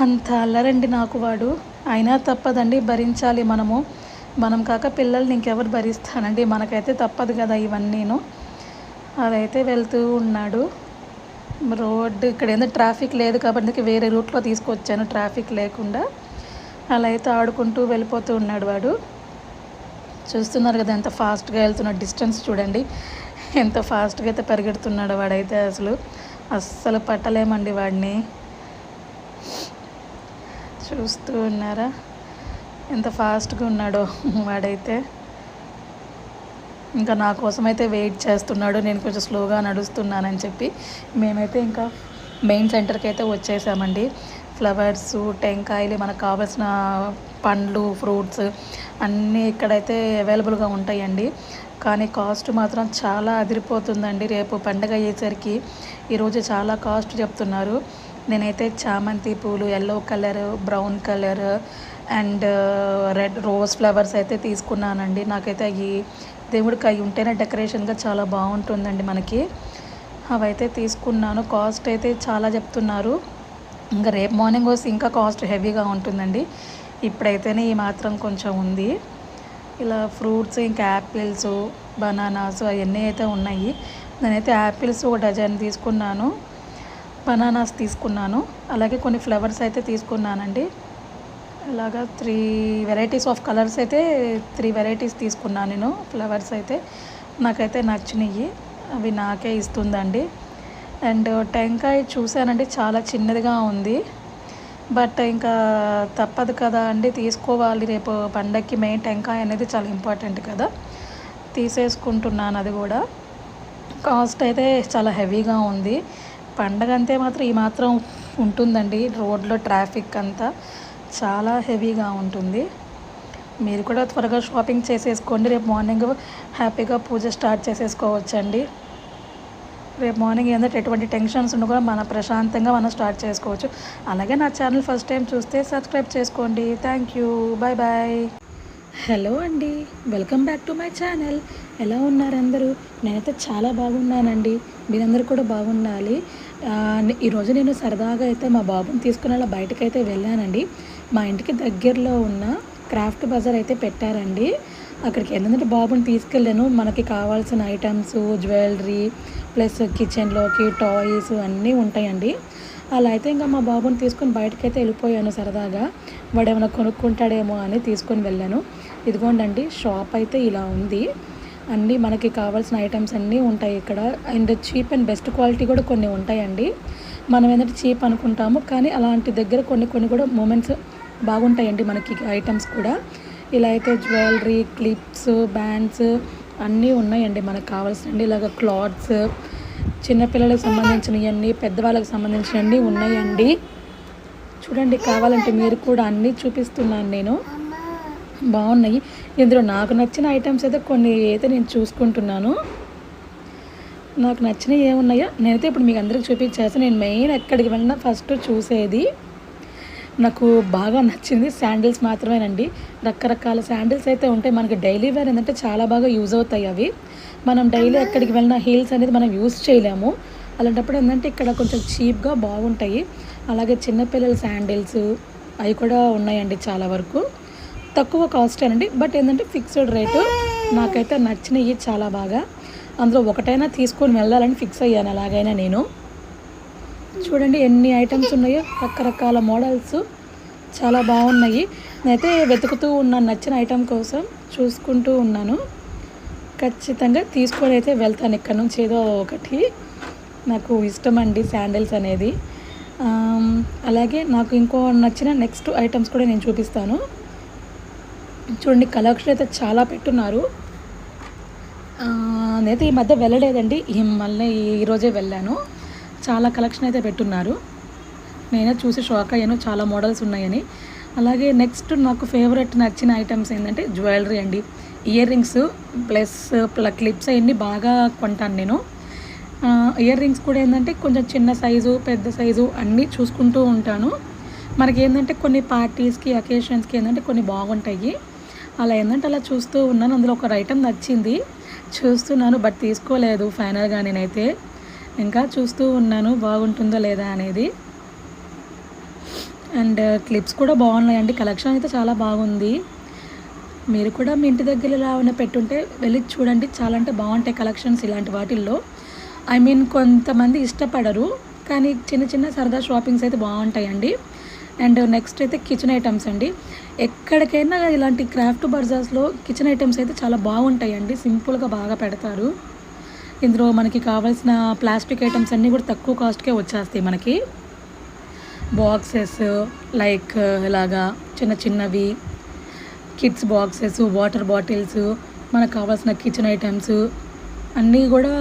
అంత అల్లరండి నాకు వాడు. అయినా తప్పదండి, భరించాలి మనము. మనం కాక పిల్లల్ని ఇంకెవరు భరిస్తానండి, మనకైతే తప్పదు కదా ఇవన్నీను. అదైతే వెళ్తూ ఉన్నాడు. రోడ్డు ఇక్కడ ఏందో ట్రాఫిక్ లేదు కాబట్టి వేరే రూట్లో తీసుకొచ్చాను ట్రాఫిక్ లేకుండా. అలా అయితే ఆడుకుంటూ వెళ్ళిపోతూ ఉన్నాడు వాడు. చూస్తున్నారు కదా ఎంత ఫాస్ట్గా వెళ్తున్నాడు, డిస్టెన్స్ చూడండి ఎంత ఫాస్ట్గా అయితే పరిగెడుతున్నాడు వాడైతే. అస్సలు పట్టలేమండి వాడిని. చూస్తూ ఉన్నారా ఎంత ఫాస్ట్గా ఉన్నాడో వాడైతే. ఇంకా నా కోసం అయితే వెయిట్ చేస్తున్నాడు, నేను కొంచెం స్లోగా నడుస్తున్నానని చెప్పి. మేమైతే ఇంకా మెయిన్ సెంటర్కి అయితే వచ్చేసామండి. ఫ్లవర్స్, టెంకాయలు, మనకు కావాల్సిన పండ్లు, ఫ్రూట్స్ అన్నీ ఇక్కడైతే అవైలబుల్గా ఉంటాయండి. కానీ కాస్ట్ మాత్రం చాలా అదిరిపోతుందండి. రేపు పండగ అయ్యేసరికి ఈరోజు చాలా కాస్ట్ చెప్తున్నారు. నేనైతే చామంతి పూలు, yellow colour, brown colour and red rose flowers అయితే తీసుకున్నానండి. నాకైతే అవి దేవుడికి అవి ఉంటేనే డెకరేషన్గా చాలా బాగుంటుందండి మనకి. అవైతే తీసుకున్నాను. కాస్ట్ అయితే చాలా చెప్తున్నారు. ఇంకా రేపు మార్నింగ్ వస్తే ఇంకా కాస్ట్ హెవీగా ఉంటుందండి. ఇప్పుడైతేనే ఈ మాత్రం కొంచెం ఉంది. ఇలా ఫ్రూట్స్ ఇంకా యాపిల్స్, బనానాస్ అవన్నీ అయితే ఉన్నాయి. నేనైతే యాపిల్స్ ఒక డజన్ తీసుకున్నాను, బనానాస్ తీసుకున్నాను, అలాగే కొన్ని ఫ్లవర్స్ అయితే తీసుకున్నానండి. ఇలాగా 3 వెరైటీస్ ఆఫ్ కలర్స్ అయితే 3 వెరైటీస్ తీసుకున్నాను నేను. ఫ్లవర్స్ అయితే నాకైతే నచ్చినాయి, అవి నాకే ఇస్తుందండి. అండ్ టెంకాయ చూసానండి, చాలా చిన్నదిగా ఉంది. బట్ ఇంకా తప్పదు కదా అండి, తీసుకోవాలి. రేపు పండగకి మెయిన్ టెంకాయ అనేది చాలా ఇంపార్టెంట్ కదా. తీసేసుకుంటున్నాను. అది కూడా కాస్ట్ అయితే చాలా హెవీగా ఉంది. పండగ అంతే మాత్రం ఈ మాత్రం ఉంటుందండి. రోడ్లో ట్రాఫిక్ అంతా చాలా హెవీగా ఉంటుంది. మీరు కూడా త్వరగా షాపింగ్ చేసేసుకోండి. రేపు మార్నింగ్ హ్యాపీగా పూజ స్టార్ట్ చేసేసుకోవచ్చండి. రేపు మార్నింగ్ ఏంటంటే ఎటువంటి టెన్షన్స్ ఉండకుండా ప్రశాంతంగా మనం స్టార్ట్ చేసుకోవచ్చు. అలాగే నా ఛానల్ ఫస్ట్ టైం చూస్తే సబ్స్క్రైబ్ చేసుకోండి. Thank you. Bye bye. Hello అండి, welcome back to my channel. ఎలా ఉన్నారు అందరూ? నేనైతే చాలా బాగున్నానండి. మీరందరూ కూడా బాగుండాలి. ఈరోజు నేను సరదాగా అయితే మా బాబుని తీసుకుని అలా బయటకైతే వెళ్ళానండి. మా ఇంటికి దగ్గరలో ఉన్న క్రాఫ్ట్ బజార్ అయితే పెట్టారండి. అక్కడికి ఏంటంటే బాబుని తీసుకెళ్ళాను. మనకి కావాల్సిన ఐటమ్స్, జ్యువెలరీ ప్లస్ కిచెన్లోకి టాయ్స్ అన్నీ ఉంటాయండి. అలా అయితే ఇంకా మా బాబుని తీసుకొని బయటకైతే వెళ్ళిపోయాను సరదాగా. వాడు ఏమైనా కొనుక్కుంటాడేమో అని తీసుకొని వెళ్ళాను. ఇదిగోండి, షాప్ అయితే ఇలా ఉంది. అన్నీ మనకి కావాల్సిన ఐటమ్స్ అన్నీ ఉంటాయి ఇక్కడ. And cheap and best quality కూడా కొన్ని ఉంటాయండి. మనం ఏంటంటే చీప్ అనుకుంటాము, కానీ అలాంటి దగ్గర కొన్ని కూడా మూమెంట్స్ బాగుంటాయండి మనకి ఐటమ్స్ కూడా. ఇలా అయితే జ్యువెలరీ, క్లిప్స్, బ్యాండ్స్ అన్నీ ఉన్నాయండి మనకు కావాల్సినవి. ఇలాగ క్లాత్స్, చిన్నపిల్లలకు సంబంధించినవన్నీ, పెద్దవాళ్ళకి సంబంధించినవన్నీ ఉన్నాయండి. చూడండి, కావాలంటే మీరు కూడా అన్నీ చూపిస్తున్నాను నేను. బాగున్నాయి. ఇందులో నాకు నచ్చిన ఐటమ్స్ అయితే కొన్ని అయితే నేను చూసుకుంటున్నాను. నాకు నచ్చినవి ఏమున్నాయో నేనైతే ఇప్పుడు మీకు అందరికి చూపించేస్తాను. నేను మెయిన్ ఎక్కడికి వెళ్ళినా ఫస్ట్ చూసేది, నాకు బాగా నచ్చింది శాండిల్స్ మాత్రమేనండి. రకరకాల శాండిల్స్ అయితే ఉంటాయి. మనకి డైలీ వేర్ ఏంటంటే చాలా బాగా యూజ్ అవుతాయి అవి. మనం డైలీ ఎక్కడికి వెళ్ళినా హీల్స్ అనేది మనం యూజ్ చేయలేము. అలాంటప్పుడు ఏంటంటే ఇక్కడ కొంచెం చీప్గా బాగుంటాయి. అలాగే చిన్నపిల్లల శాండిల్స్ అవి కూడా ఉన్నాయండి. చాలా వరకు తక్కువ కాస్టేనండి. బట్ ఏంటంటే ఫిక్స్డ్ రేటు. నాకైతే నచ్చినవి చాలా బాగా. అందులో ఒకటైనా తీసుకొని వెళ్ళాలని ఫిక్స్ అయ్యాను అలాగైనా నేను. చూడండి ఎన్ని ఐటమ్స్ ఉన్నాయో, రకరకాల మోడల్స్ చాలా బాగున్నాయి. నేనైతే వెతుకుతూ ఉన్నాను, నచ్చిన ఐటమ్ కోసం చూసుకుంటూ ఉన్నాను. ఖచ్చితంగా తీసుకొని అయితే వెళ్తాను ఇక్కడ నుంచి ఏదో ఒకటి. నాకు ఇష్టం అండి శాండిల్స్ అనేది. అలాగే నాకు ఇంకో నచ్చిన నెక్స్ట్ ఐటమ్స్ కూడా నేను చూపిస్తాను. చూడండి, కలెక్షన్ అయితే చాలా పెట్టున్నారు. నేనైతే ఈ మధ్య వెళ్ళలేదండి, మళ్ళీ ఈరోజే వెళ్ళాను. చాలా కలెక్షన్ అయితే పెట్టున్నారు. నేనే చూసి షాక్ అయ్యాను, చాలా మోడల్స్ ఉన్నాయని. అలాగే నెక్స్ట్ నాకు ఫేవరెట్ నచ్చిన ఐటమ్స్ ఏంటంటే జ్యువెలరీ అండి. ఇయర్ రింగ్స్ ప్లస్ క్లిప్స్ అవన్నీ బాగా కొంటాను నేను. ఇయర్ రింగ్స్ కూడా ఏంటంటే కొంచెం చిన్న సైజు, పెద్ద సైజు అన్నీ చూసుకుంటూ ఉంటాను. మనకి ఏంటంటే కొన్ని పార్టీస్కి, అకేషన్స్కి ఏంటంటే కొన్ని బాగుంటాయి. అలా ఏంటంటే అలా చూస్తూ ఉన్నాను. అందులో ఒక ఐటమ్ నచ్చింది, చూస్తున్నాను. బట్ తీసుకోలేదు ఫైనల్గా. నేనైతే ఇంకా చూస్తూ ఉన్నాను బాగుంటుందో లేదా అనేది. అండ్ క్లిప్స్ కూడా బాగున్నాయండి. కలెక్షన్ అయితే చాలా బాగుంది. మీరు కూడా మీ ఇంటి దగ్గర ఇలా ఉన్న పెట్టుంటే వెళ్ళి చూడండి. చాలా అంటే బాగుంటాయి కలెక్షన్స్ ఇలాంటి వాటిల్లో. కొంతమంది ఇష్టపడరు, కానీ చిన్న సరదా షాపింగ్స్ అయితే బాగుంటాయండి. అండ్ నెక్స్ట్ అయితే కిచెన్ ఐటమ్స్ అండి. ఎక్కడికైనా ఇలాంటి క్రాఫ్ట్ బజార్స్లో కిచెన్ ఐటమ్స్ అయితే చాలా బాగుంటాయండి. సింపుల్గా బాగా పెడతారు. ఇందులో మనకి కావాల్సిన ప్లాస్టిక్ ఐటమ్స్ అన్నీ కూడా తక్కువ కాస్ట్కే వచ్చేస్తాయి మనకి. బాక్సెస్ లైక్ ఇలాగా చిన్నవి కిడ్స్ బాక్సెస్, వాటర్ బాటిల్స్, మనకు కావాల్సిన కిచెన్ ఐటమ్స్ అన్నీ కూడా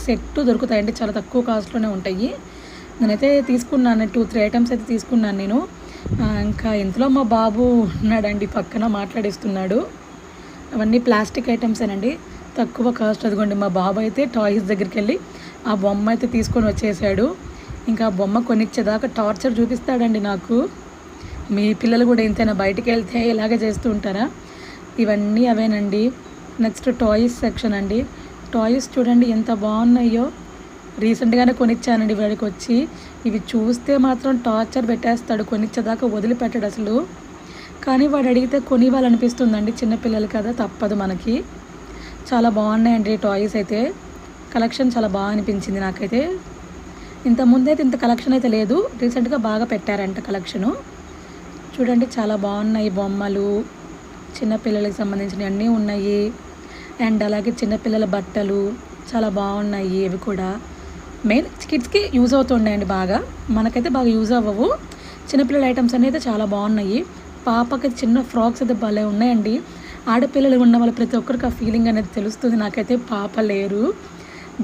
సెట్ దొరుకుతాయండి. చాలా తక్కువ కాస్ట్లోనే ఉంటాయి. నేనైతే తీసుకున్నాను 2-3 ఐటమ్స్ అయితే తీసుకున్నాను నేను. ఇంకా ఇంట్లో మా బాబు ఉన్నాడండి, పక్కన మాట్లాడిస్తున్నాడు. అవన్నీ ప్లాస్టిక్ ఐటమ్సేనండి, తక్కువ కాస్ట్. అదిగోండి మా బాబు అయితే టాయ్స్ దగ్గరికి వెళ్ళి ఆ బొమ్మ అయితే తీసుకొని వచ్చేసాడు. ఇంకా ఆ బొమ్మ కొనిచ్చేదాకా టార్చర్ చూపిస్తాడండి నాకు. మీ పిల్లలు కూడా ఇంతైనా బయటికి వెళ్తే ఇలాగే చేస్తూ ఉంటారా? ఇవన్నీ అవేనండి. నెక్స్ట్ టాయ్స్ సెక్షన్ అండి. టాయ్స్ చూడండి ఎంత బాగున్నాయో. రీసెంట్గానే కొనిచ్చానండి వాడికి వచ్చి. ఇవి చూస్తే మాత్రం టార్చర్ పెట్టేస్తాడు, కొనిచ్చేదాకా వదిలిపెట్టాడు అసలు. కానీ వాడు అడిగితే కొనివ్వాలనిపిస్తుందండి, చిన్నపిల్లలు కదా, తప్పదు మనకి. చాలా బాగున్నాయండి టాయ్స్ అయితే. కలెక్షన్ చాలా బాగా అనిపించింది నాకైతే. ఇంతకుముందైతే ఇంత కలెక్షన్ అయితే లేదు, రీసెంట్గా బాగా పెట్టారంట కలెక్షను. చూడండి చాలా బాగున్నాయి బొమ్మలు, చిన్నపిల్లలకి సంబంధించినవి అన్నీ ఉన్నాయి. అండ్ అలాగే చిన్నపిల్లల బట్టలు చాలా బాగున్నాయి. ఇవి కూడా మెయిన్ కిడ్స్కి యూజ్ అవుతుండేయండి బాగా, మనకైతే బాగా యూజ్ అవ్వవు. చిన్నపిల్లల ఐటమ్స్ అనేది చాలా బాగున్నాయి. పాపకి చిన్న ఫ్రాక్స్ అయితే భలే ఉన్నాయండి. ఆడపిల్లలు ఉన్న వాళ్ళు ప్రతి ఒక్కరికి ఆ ఫీలింగ్ అనేది తెలుస్తుంది. నాకైతే పాప లేరు,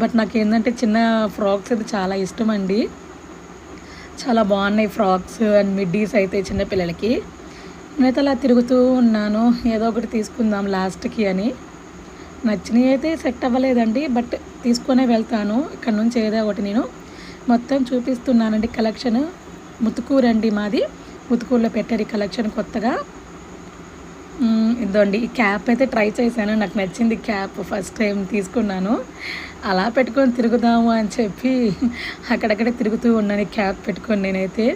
బట్ నాకేంటంటే చిన్న ఫ్రాక్స్ అయితే చాలా ఇష్టం అండి. చాలా బాగున్నాయి ఫ్రాక్స్ అండ్ మిడ్డీస్ అయితే చిన్నపిల్లలకి. నేనైతే అలా తిరుగుతూ ఉన్నాను, ఏదో ఒకటి తీసుకుందాం లాస్ట్కి అని. నచ్చినవి అయితే సెట్ అవ్వలేదండి, బట్ తీసుకొనే వెళ్తాను ఇక్కడ నుంచి ఏదో ఒకటి. నేను మొత్తం చూపిస్తున్నానండి కలెక్షన్. ముతుకూరు అండి మాది, ముతుకూరులో పెట్టారు ఈ కలెక్షన్ కొత్తగా. ఇదండి ఈ క్యాప్ అయితే ట్రై చేశాను, నాకు నచ్చింది క్యాప్, ఫస్ట్ టైం తీసుకున్నాను. అలా పెట్టుకొని తిరుగుదాము అని చెప్పి అక్కడక్కడే తిరుగుతూ ఉన్నాను క్యాప్ పెట్టుకొని. నేనైతే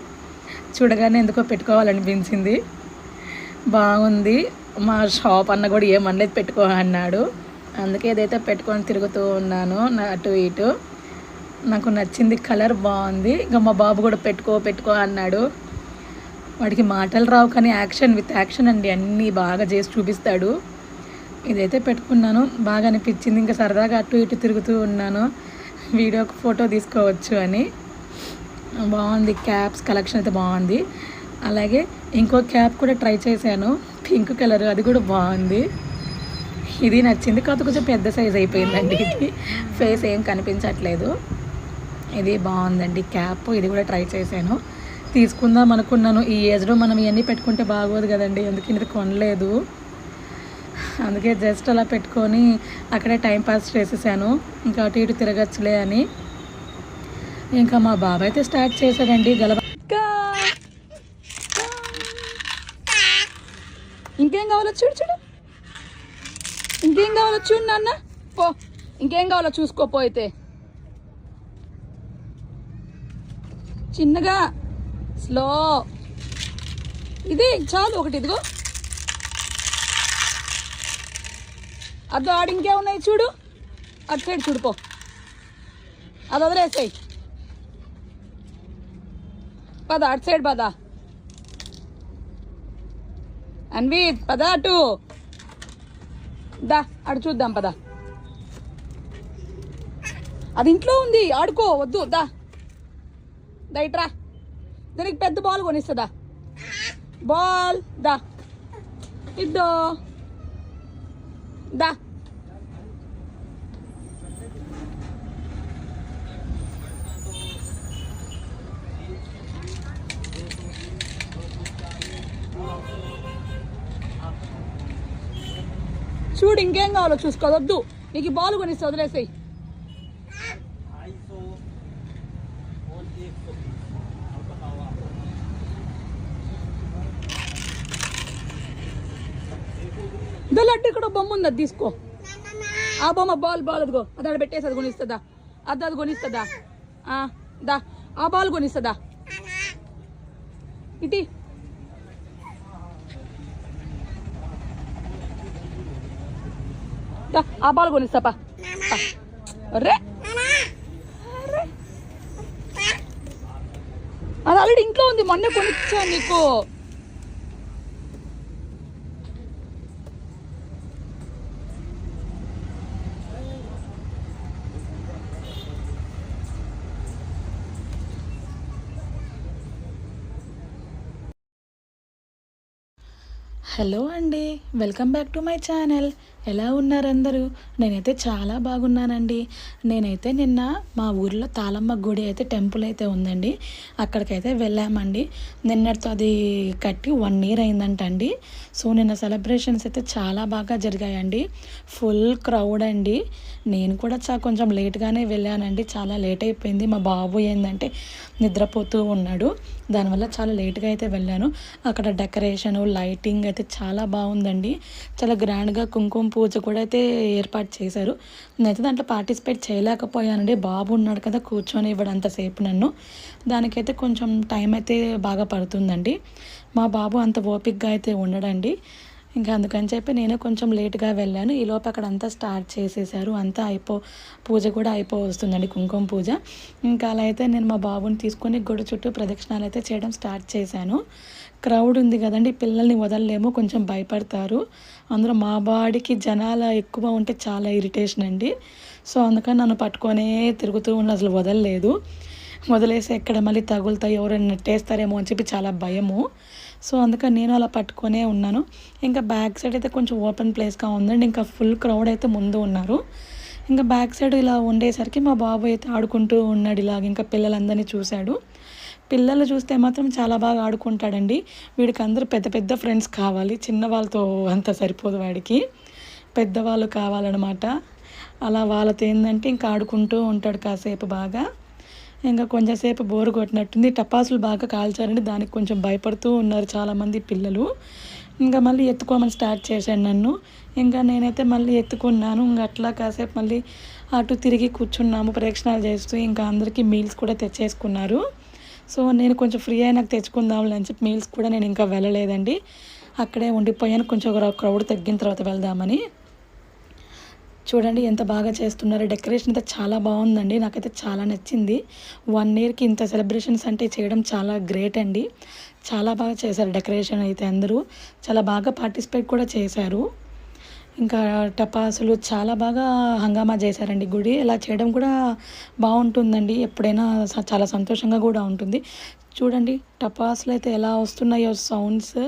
చూడగానే ఎందుకో పెట్టుకోవాలనిపించింది, బాగుంది. మా షాప్ అన్న కూడా ఏమనలేదు పెట్టుకో అన్నాడు, అందుకే ఏదైతే పెట్టుకొని తిరుగుతూ ఉన్నాను అటు ఇటు. నాకు నచ్చింది, కలర్ బాగుంది. ఇంకా మా బాబు కూడా పెట్టుకో అన్నాడు. వాడికి మాటలు రావు కానీ యాక్షన్ విత్ యాక్షన్ అండి, అన్నీ బాగా చేసి చూపిస్తాడు. ఇదైతే పెట్టుకున్నాను, బాగా అనిపించింది. ఇంకా సరదాగా అటు ఇటు తిరుగుతూ ఉన్నాను, వీడియోకి ఫోటో తీసుకోవచ్చు అని. బాగుంది క్యాప్స్ కలెక్షన్ అయితే బాగుంది. అలాగే ఇంకో క్యాప్ కూడా ట్రై చేశాను, పింక్ కలర్, అది కూడా బాగుంది. ఇది నచ్చింది, కాకపోతే కొంచెం పెద్ద సైజ్ అయిపోయిందండి. ఇది ఫేస్ ఏం కనిపించట్లేదు. ఇది బాగుందండి క్యాప్, ఇది కూడా ట్రై చేశాను. తీసుకుందాం అనుకున్నాను, ఈ ఏజ్లో మనం ఇవన్నీ పెట్టుకుంటే బాగోదు కదండి, అందుకే ఇది కొనలేదు. అందుకే జస్ట్ అలా పెట్టుకొని అక్కడే టైంపాస్ చేసేసాను, ఇంకా అటు ఇటు తిరగచ్చులే అని. ఇంకా మా బాబాయ్ అయితే స్టార్ట్ చేశాడండి గలబ. ఇంకేం కావాలో చూడు, ఇంకేం కావాలో చూడు నాన్న, పో ఇంకేం కావాలో చూసుకోపోయితే. చిన్నగా స్లో, ఇది చాలు ఒకటి. ఇదిగో అదో ఆడు ఇంకే ఉన్నాయి చూడు, అటు సైడ్ చూడుపో, అది వదిలేసాయి. పద అటు సైడ్ పద, అన్విత్ పద అటు దా, అటు చూద్దాం పద. అది ఇంట్లో ఉంది, ఆడుకో వద్దు, దా దైట్రా. దానికి పెద్ద బాల్ కొనిస్తుందా, బాల్ దా, ఇద్దో దా. చూడు ఇంకేం కావాలో చూసుకోవద్దు, నీకు బాల్ కొనిస్తే వదిలేసాయి. లడ్డు ఇక్కడ బొమ్మ ఉంది, అది తీసుకో. ఆ బొమ్మ బాల్ అదిగో, అది అక్కడ పెట్టేసి అది కొనిస్తుందా, అది కొనిస్తుందా, దా ఆ బాల్ కొనిస్తుందా, ఇటీ ఆ బాల్ కొనిస్తాపా. అరే అది ఆల్రెడీ ఇంట్లో ఉంది, మొన్న కొనిచ్చా నీకు. హలో అండి, welcome back to my channel. ఎలా ఉన్నారు అందరూ? నేనైతే చాలా బాగున్నానండి. నేనైతే నిన్న మా ఊర్లో తాళమ్మ గుడి అయితే టెంపుల్ అయితే ఉందండి, అక్కడికైతే వెళ్ళామండి. నిన్నటితో అది కట్టి 1 year అయిందంటండి. సో నిన్న సెలబ్రేషన్స్ అయితే చాలా బాగా జరిగాయండి, ఫుల్ క్రౌడ్ అండి. నేను కూడా కొంచెం లేట్గానే వెళ్ళానండి, చాలా లేట్ అయిపోయింది. మా బాబు ఏంటంటే నిద్రపోతూ ఉన్నాడు, దానివల్ల చాలా లేట్గా అయితే వెళ్ళాను. అక్కడ డెకరేషను లైటింగ్ అయితే చాలా బాగుందండి, చాలా గ్రాండ్గా కుంకుమ పూజ కూడా అయితే ఏర్పాటు చేశారు. నేనైతే దాంట్లో పార్టిసిపేట్ చేయలేకపోయానండి, బాబు ఉన్నాడు కదా కూర్చొని ఇవ్వడం అంతసేపు నన్ను, దానికైతే కొంచెం టైం అయితే బాగా పడుతుందండి. మా బాబు అంత ఓపికగా అయితే ఉండడండి, ఇంకా అందుకని చెప్పి నేను కొంచెం లేట్గా వెళ్ళాను. ఈలోపు అక్కడ అంతా స్టార్ట్ చేసేసారు, అంతా పూజ కూడా వస్తుందండి, కుంకుమ పూజ. ఇంకా అలా అయితే నేను మా బాబుని తీసుకొని గుడి చుట్టూ ప్రదక్షిణాలు అయితే చేయడం స్టార్ట్ చేశాను. క్రౌడ్ ఉంది కదండి, పిల్లల్ని వదలలేము, కొంచెం భయపడతారు. అందులో మా బాడీకి జనాలు ఎక్కువ ఉంటే చాలా ఇరిటేషన్ అండి. సో అందుకని నన్ను పట్టుకొనే తిరుగుతూ ఉన్న అసలు వదలలేదు. వదిలేసి ఎక్కడ మళ్ళీ తగులుతాయి, ఎవరైనా నెట్టేస్తారేమో అని చెప్పి చాలా భయము. సో అందుకని నేను అలా పట్టుకొనే ఉన్నాను. ఇంకా బ్యాక్ సైడ్ అయితే కొంచెం ఓపెన్ ప్లేస్గా ఉందండి. ఇంకా ఫుల్ క్రౌడ్ అయితే ముందు ఉన్నారు. ఇంకా బ్యాక్ సైడ్ ఇలా ఉండేసరికి మా బాబు అయితే ఆడుకుంటూ ఉన్నాడు ఇలాగ. ఇంకా పిల్లలందరినీ చూశాడు. పిల్లలు చూస్తే మాత్రం చాలా బాగా ఆడుకుంటాడండి. వీడికి అందరూ పెద్ద పెద్ద ఫ్రెండ్స్ కావాలి, చిన్న వాళ్ళతో అంత సరిపోదు వాడికి, పెద్దవాళ్ళు కావాలన్నమాట. అలా వాళ్ళతో ఏంటంటే ఇంకా ఆడుకుంటూ ఉంటాడు కాసేపు బాగా. ఇంకా కొంచెంసేపు బోరు కొట్టినట్టుంది. టపాసులు బాగా కాల్చారండి, దానికి కొంచెం భయపడుతూ ఉన్నారు చాలామంది పిల్లలు. ఇంకా మళ్ళీ ఎత్తుకోమని స్టార్ట్ చేశాను నన్ను. ఇంకా నేనైతే మళ్ళీ ఎత్తుకున్నాను. ఇంకా అట్లా కాసేపు మళ్ళీ అటు తిరిగి కూర్చున్నాము ప్రదక్షిణాలు చేస్తూ. ఇంకా అందరికీ మీల్స్ కూడా తెచ్చేసుకున్నారు. సో నేను కొంచెం ఫ్రీ అయినాక తెచ్చుకుందాంలే అని చెప్పి మీల్స్ కూడా నేను ఇంకా వెళ్ళలేదండి, అక్కడే ఉండిపోయాను. కొంచెం క్రౌడ్ తగ్గిన తర్వాత వెళ్దామని. చూడండి ఎంత బాగా చేస్తున్నారు. డెకరేషన్ అయితే చాలా బాగుందండి, నాకైతే చాలా నచ్చింది. 1 ఇయర్కి ఇంత సెలబ్రేషన్స్ అంటే చేయడం చాలా గ్రేట్ అండి. చాలా బాగా చేశారు డెకరేషన్ అయితే, అందరూ చాలా బాగా పార్టిసిపేట్ కూడా చేశారు. ఇంకా టపాసులు చాలా బాగా హంగామా చేశారండి. గుడి ఇలా చేయడం కూడా బాగుంటుందండి, ఎప్పుడైనా చాలా సంతోషంగా కూడా ఉంటుంది. చూడండి టపాసులు అయితే ఎలా వస్తున్నాయో సౌండ్స్.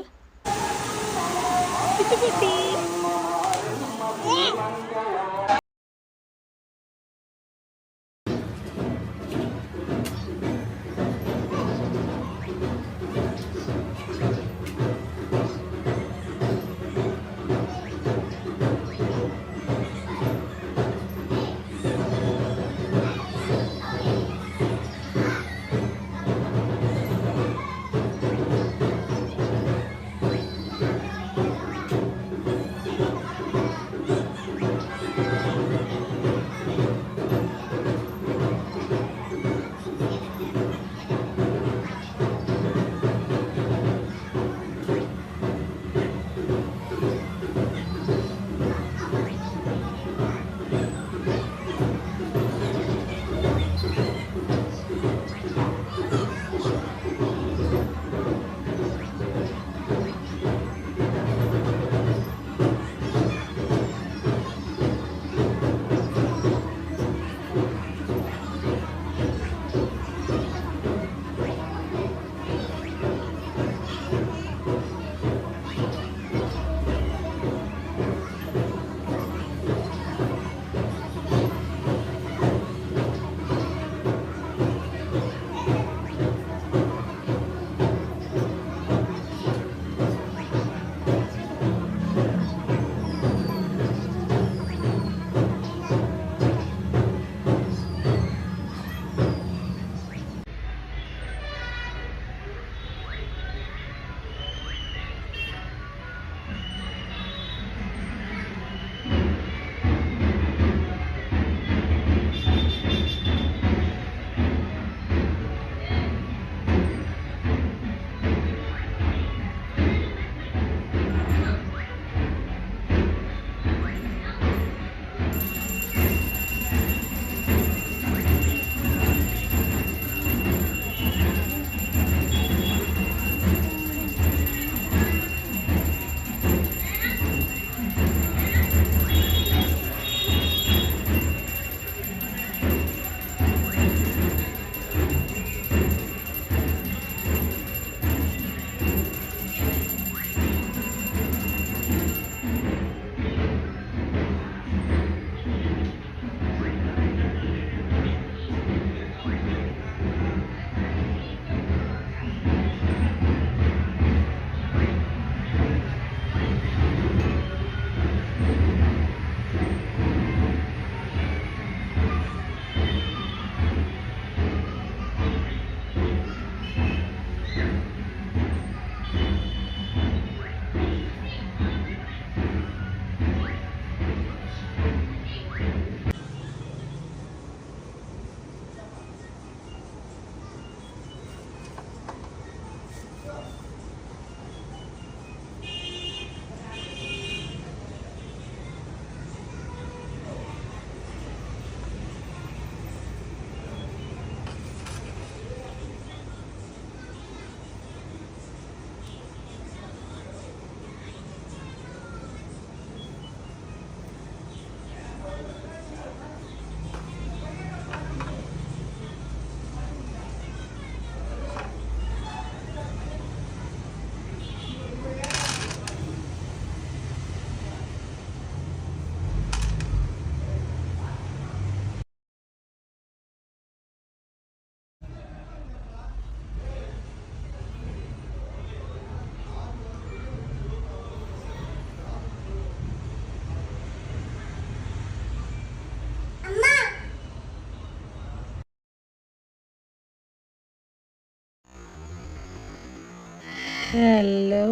హలో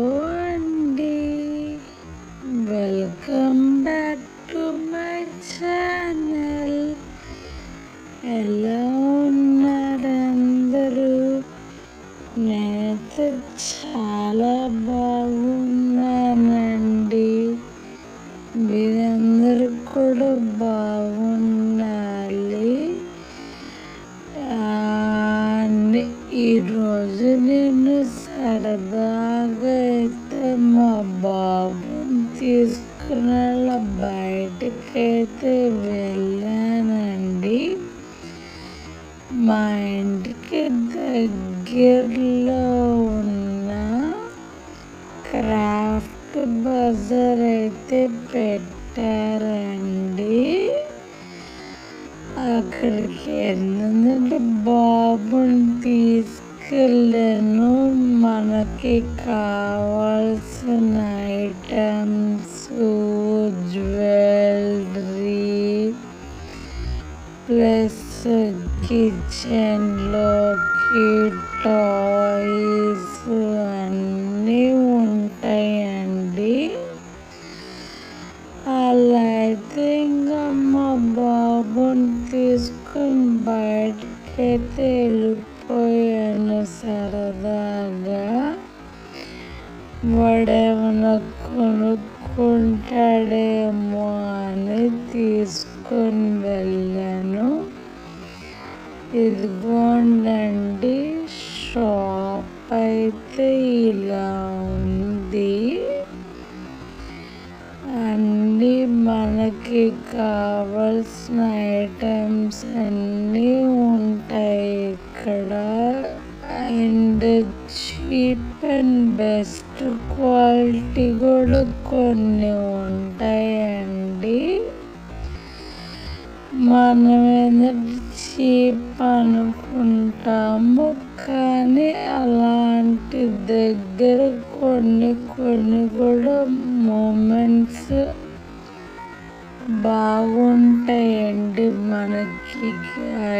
అండి, welcome back to my channel. ఎలా ఉన్నారు అందరూ? నేనైతే చాలా బాగున్నానండి. మీరందరూ కూడా బాగుండాలి. ఈరోజు నేను సరదాగా అయితే మా బాబుని తీసుకుని బయటకైతే వెళ్ళానండి. మా ఇంటికి దగ్గరలో ఉన్న క్రాఫ్ట్ బజార్ అయితే పెట్టారండి. అక్కడికి ఎందుకంటే బాబుని తీసుకెళ్ళాను. మనకి కావాల్సిన ఐటమ్స్, జ్యువెలరీ ప్లస్ కిచెన్లోకి టాయ్స్ అన్నీ ఉంటాయండి. అలా అయితే ఇంకా మా బాబుని తీసుకొని బయటకైతే వెళ్ళిపోయాను సరదాగా. వాడేమైనా కొనుక్కుంటాడేమో అని తీసుకొని వెళ్ళాను. ఇదిగోండి, షాప్ అయితే ఇలా ఉంది. అన్నీ మనకి కావాల్సిన ఐటమ్స్ అన్నీ ఉంటాయి ఇక్కడ. And cheap and best quality కూడా కొన్ని ఉంటాయండి. మనం ఏంటంటే చీప్ అనుకుంటాము, కానీ అలాంటి దగ్గర కొన్ని కూడా మూమెంట్స్ బాగుంటాయండి. మనకి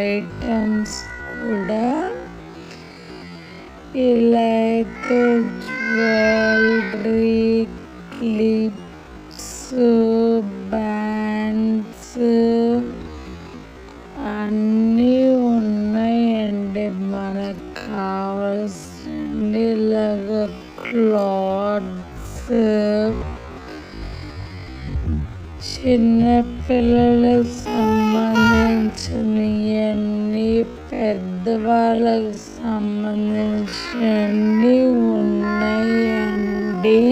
ఐటమ్స్ కూడా ఇలా అయితే జ్యువెలరీ, క్లిప్స్, బ్యాండ్స్ అన్నీ ఉన్నాయండి. మనకు కావాల్సిన ఇలాగా క్లాత్స్, చిన్నపిల్లలకు సంబంధించినవన్నీ, పెద్దవాళ్ళకి సంబంధించినవన్నీ ఉన్నాయండి.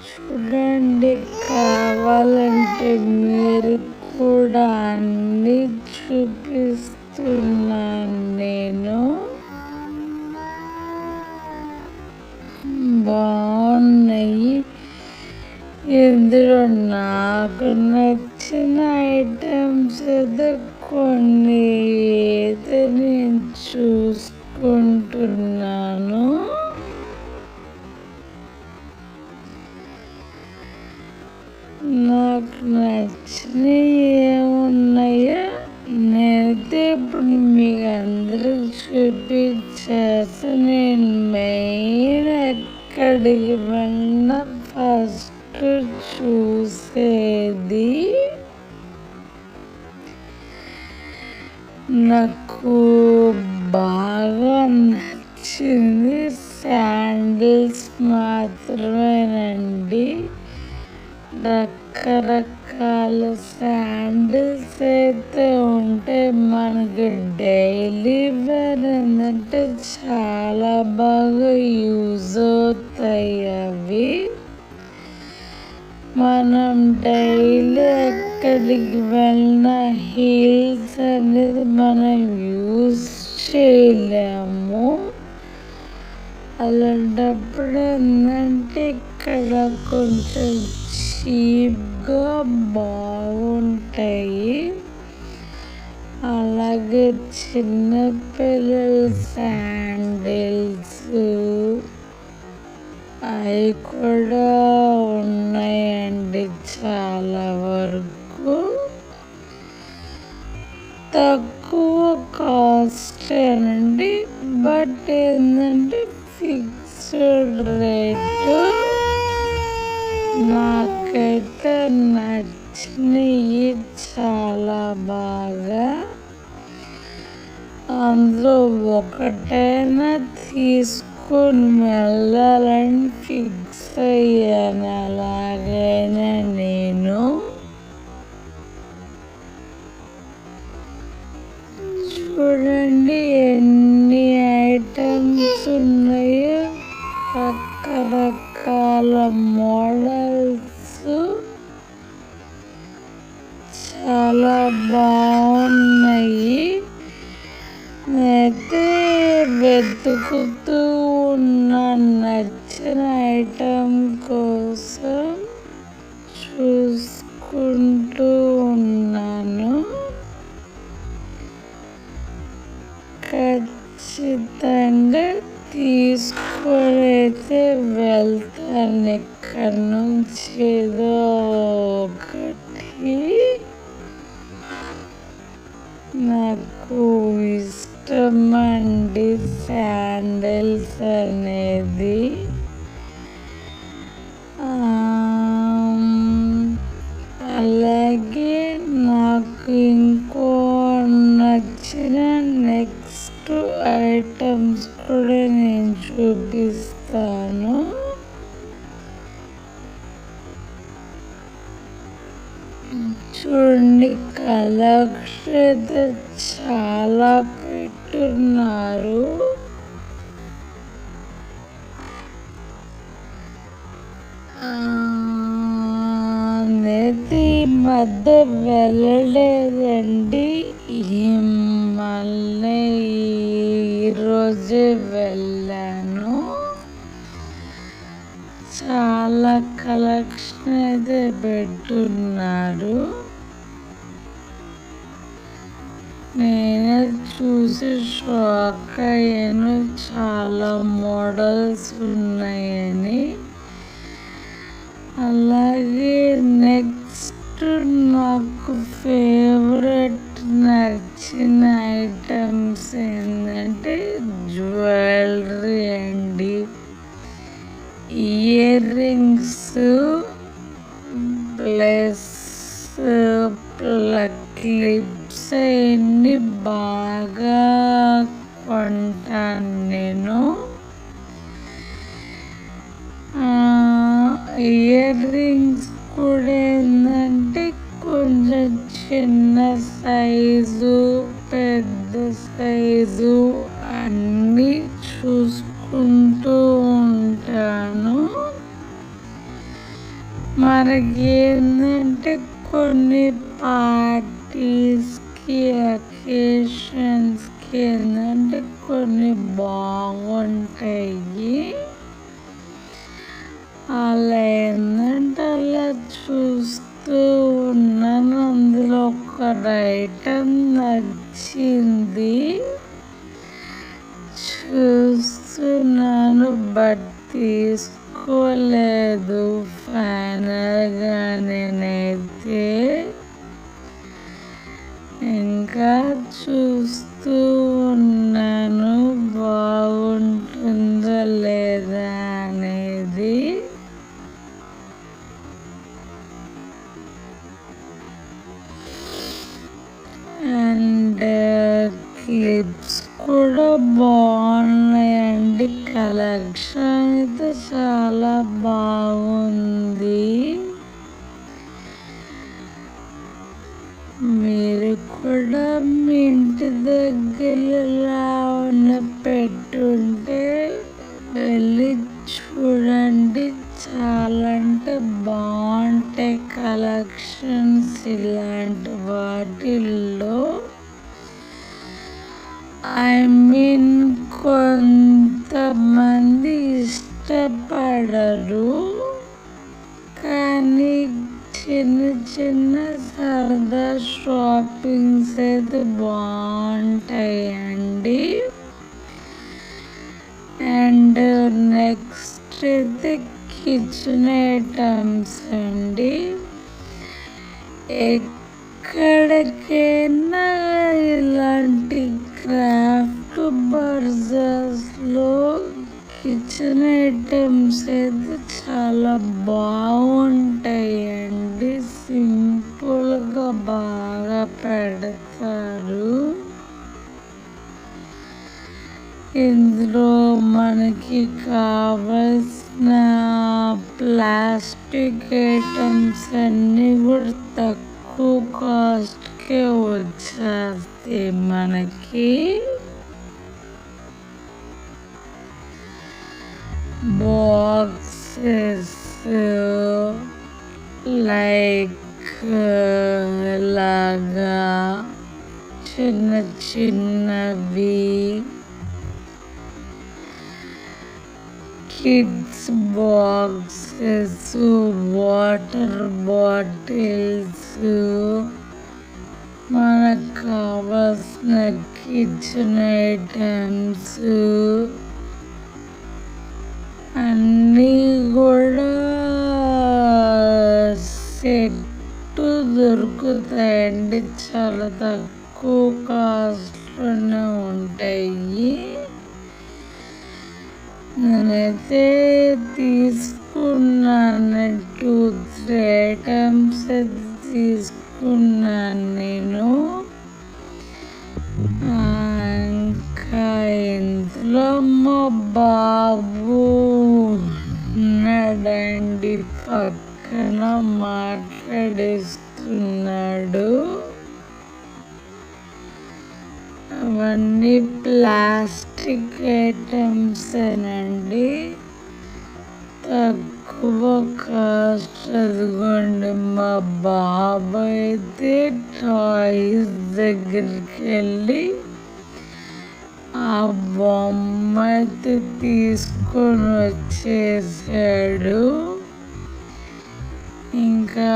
చూడండి, కావాలంటే మీరు కూడా అన్నీ చూపిస్తున్నాను నేను. బాగున్నాయి. ఇందులో నాకు నచ్చిన ఐటమ్స్ అయితే కొన్ని అయితే నేను చూసుకుంటున్నాను. నాకు నచ్చినవి ఏమున్నాయో నేనైతే ఇప్పుడు మీకు అందరికి చూపించేసి, నేను మెయిన్ ఎక్కడికి వెళ్ళినా ఫస్ట్ చూసేది నాకు బాగా నచ్చింది శాండిల్స్ మాత్రమేనండి. రకరకాల శాండిల్స్ అయితే ఉంటే మనకి డైలీ వేర్ ఏంటంటే చాలా బాగా యూజ్ అవుతాయి అవి. మనం డైలీ ఎక్కడికి వెళ్ళినా హీల్స్ అనేది మనం యూజ్ చేయలేము. అలాంటప్పుడు ఏంటంటే ఇక్కడ కొంచెం చీప్గా బాగుంటాయి. అలాగే చిన్నపిల్లల శాండిల్స్ అవి కూడా ఉన్నాయండి చాలా వరకు. తక్కువ కాస్ట్ అండి, బట్ బట్ ఏంటంటే ఫిక్స్డ్ రేటు. నాకైతే నచ్చినాయి చాలా బాగా. అందులో ఒకటైనా తీసుకొని వెళ్ళాలని ఫిక్స్ అయ్యాను అలాగైనా నేను. చూడండి ఎన్ని ఐటమ్స్ ఉన్నాయో, రకరకాల మోడల్స్, చాలా బాగున్నాయి. నేనైతే వెతుకుతూ ఉన్నాను నచ్చిన ఐటమ్ కోసం, చూసుకుంటూ ఉన్నాను. ఖచ్చితంగా తీసుకొనైతే వెళ్తాను ఇక్కడి నుంచి ఏదో ఒకటి. నాకు ఇష్టమండి శాండిల్స్ అనేది. అలాగే నాకు ఇంకో నచ్చిన నెక్స్ట్ ఐటమ్స్ కూడా నేను చూపిస్తాను. చూడండి కలెక్షన్ అయితే చాలా పెట్టున్నారు. నేనైతే ఈ మధ్య వెళ్ళలేదండి, మళ్ళీ ఈరోజే వెళ్ళాను. చాలా కలెక్షన్ అయితే పెట్టున్నారు. నేనే చూసి షాక్ అయ్యాను, చాలా మోడల్స్ ఉన్నాయని. అలాగే నెక్స్ట్ నాకు ఫేవరెట్ నచ్చిన ఐటమ్స్ ఏంటంటే జ్యువెలరీ అండి. ఇయర్ రింగ్స్ ప్లస్ క్లిప్స్ అన్ని బాగా కొంటాను నేను. ఇయర్ రింగ్స్ కూడా ఏంటంటే కొంచెం చిన్న సైజు, పెద్ద సైజు అన్నీ చూసుకుంటూ ఉంటాను. మనకి ఏంటంటే కొన్ని పార్టీస్కి, అకేషన్స్కి ఏంటంటే కొన్ని బాగుంటాయి. అలా ఏంటంటే అలా చూస్తూ ఉన్నాను. అందులో ఒక ఐటమ్ నచ్చింది, చూస్తున్నాను బట్ తీసుకోలేదు ఫైనల్గా. నేనైతే ఇంకా చూస్తూ ఉన్నాను బాగుంటుందో లేదా అనేది. అండ్ క్లిప్స్ కూడా బాగున్నాయండి. కలెక్షన్ అయితే చాలా బాగుంది. మీరు కూడా మీ ఇంటి దగ్గర ఉన్న పెట్టుంటే వెళ్ళి చూడండి, చాలా అంటే బాగుంటాయి కలెక్షన్స్ ఇలాంటి వాటిల్లో. ఐ మీన్ కొంతమంది ఇష్టపడరు, కానీ చిన్న చిన్న సరదా షాపింగ్స్ అయితే బాగుంటాయండి. అండ్ నెక్స్ట్ అయితే కిచెన్ ఐటమ్స్ అండి. ఎక్కడికైనా ఇలాంటి క్రాఫ్ట్ టు బర్జర్స్లో కిచెన్ ఐటమ్స్ అయితే చాలా బాగుంటాయండి. సింపుల్గా బాగా పెడతారు. ఇందులో మనకి కావలసిన ప్లాస్టిక్ ఐటమ్స్ అన్నీ కూడా తక్కువ కాస్ట్కే వచ్చేస్తాయి మనకి. బాక్సెస్ లైక్ లాగా చిన్న చిన్నవి కిడ్స్ బాక్సెస్, వాటర్ బాటిల్స్, మనకు కావాల్సిన కిచెన్ ఐటమ్స్ అన్నీ కూడా సెట్ దొరుకుతాయండి. చాలా తక్కువ కాస్ట్లోనే ఉంటాయి. నేనైతే తీసుకున్నాను 2-3 ఐటమ్స్ అయితే తీసుకున్నాను నేను. ఇంకా ఇందులో మా బాబు ఉన్నాడండి, పక్కన మాట్లాడిస్తున్నాడు. అవన్నీ ప్లాస్టిక్ ఐటమ్స్ ఏనండి, తక్కువ కాస్ట్. అదిగోండి మా బాబు అయితే టాయ్స్ దగ్గరికి వెళ్ళి ఆ బొమ్మ అయితే తీసుకొని వచ్చేసాడు. ఇంకా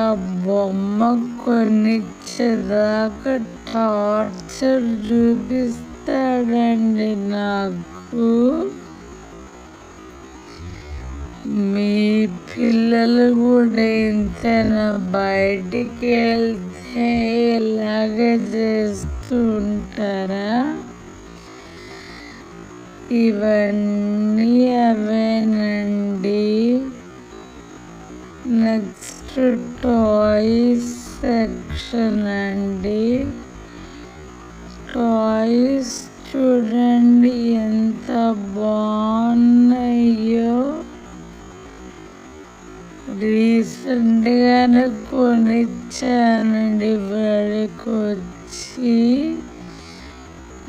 బొమ్మ కొనిచ్చేదాకా టార్చర్ చూపిస్తాడండి నాకు. మీ పిల్లలు కూడా ఇంతేనా? బయటికి వెళ్తే ఇలాగే చేస్తూ ఉంటారా? ఇవన్నీ అవేనండి. నెక్స్ట్ టాయ్స్ సెక్షన్ అండి. టాయ్స్ చూడండి ఎంత బాగున్నాయో. రీసెంట్గానే కొనిచ్చానండి వాడికి వచ్చి.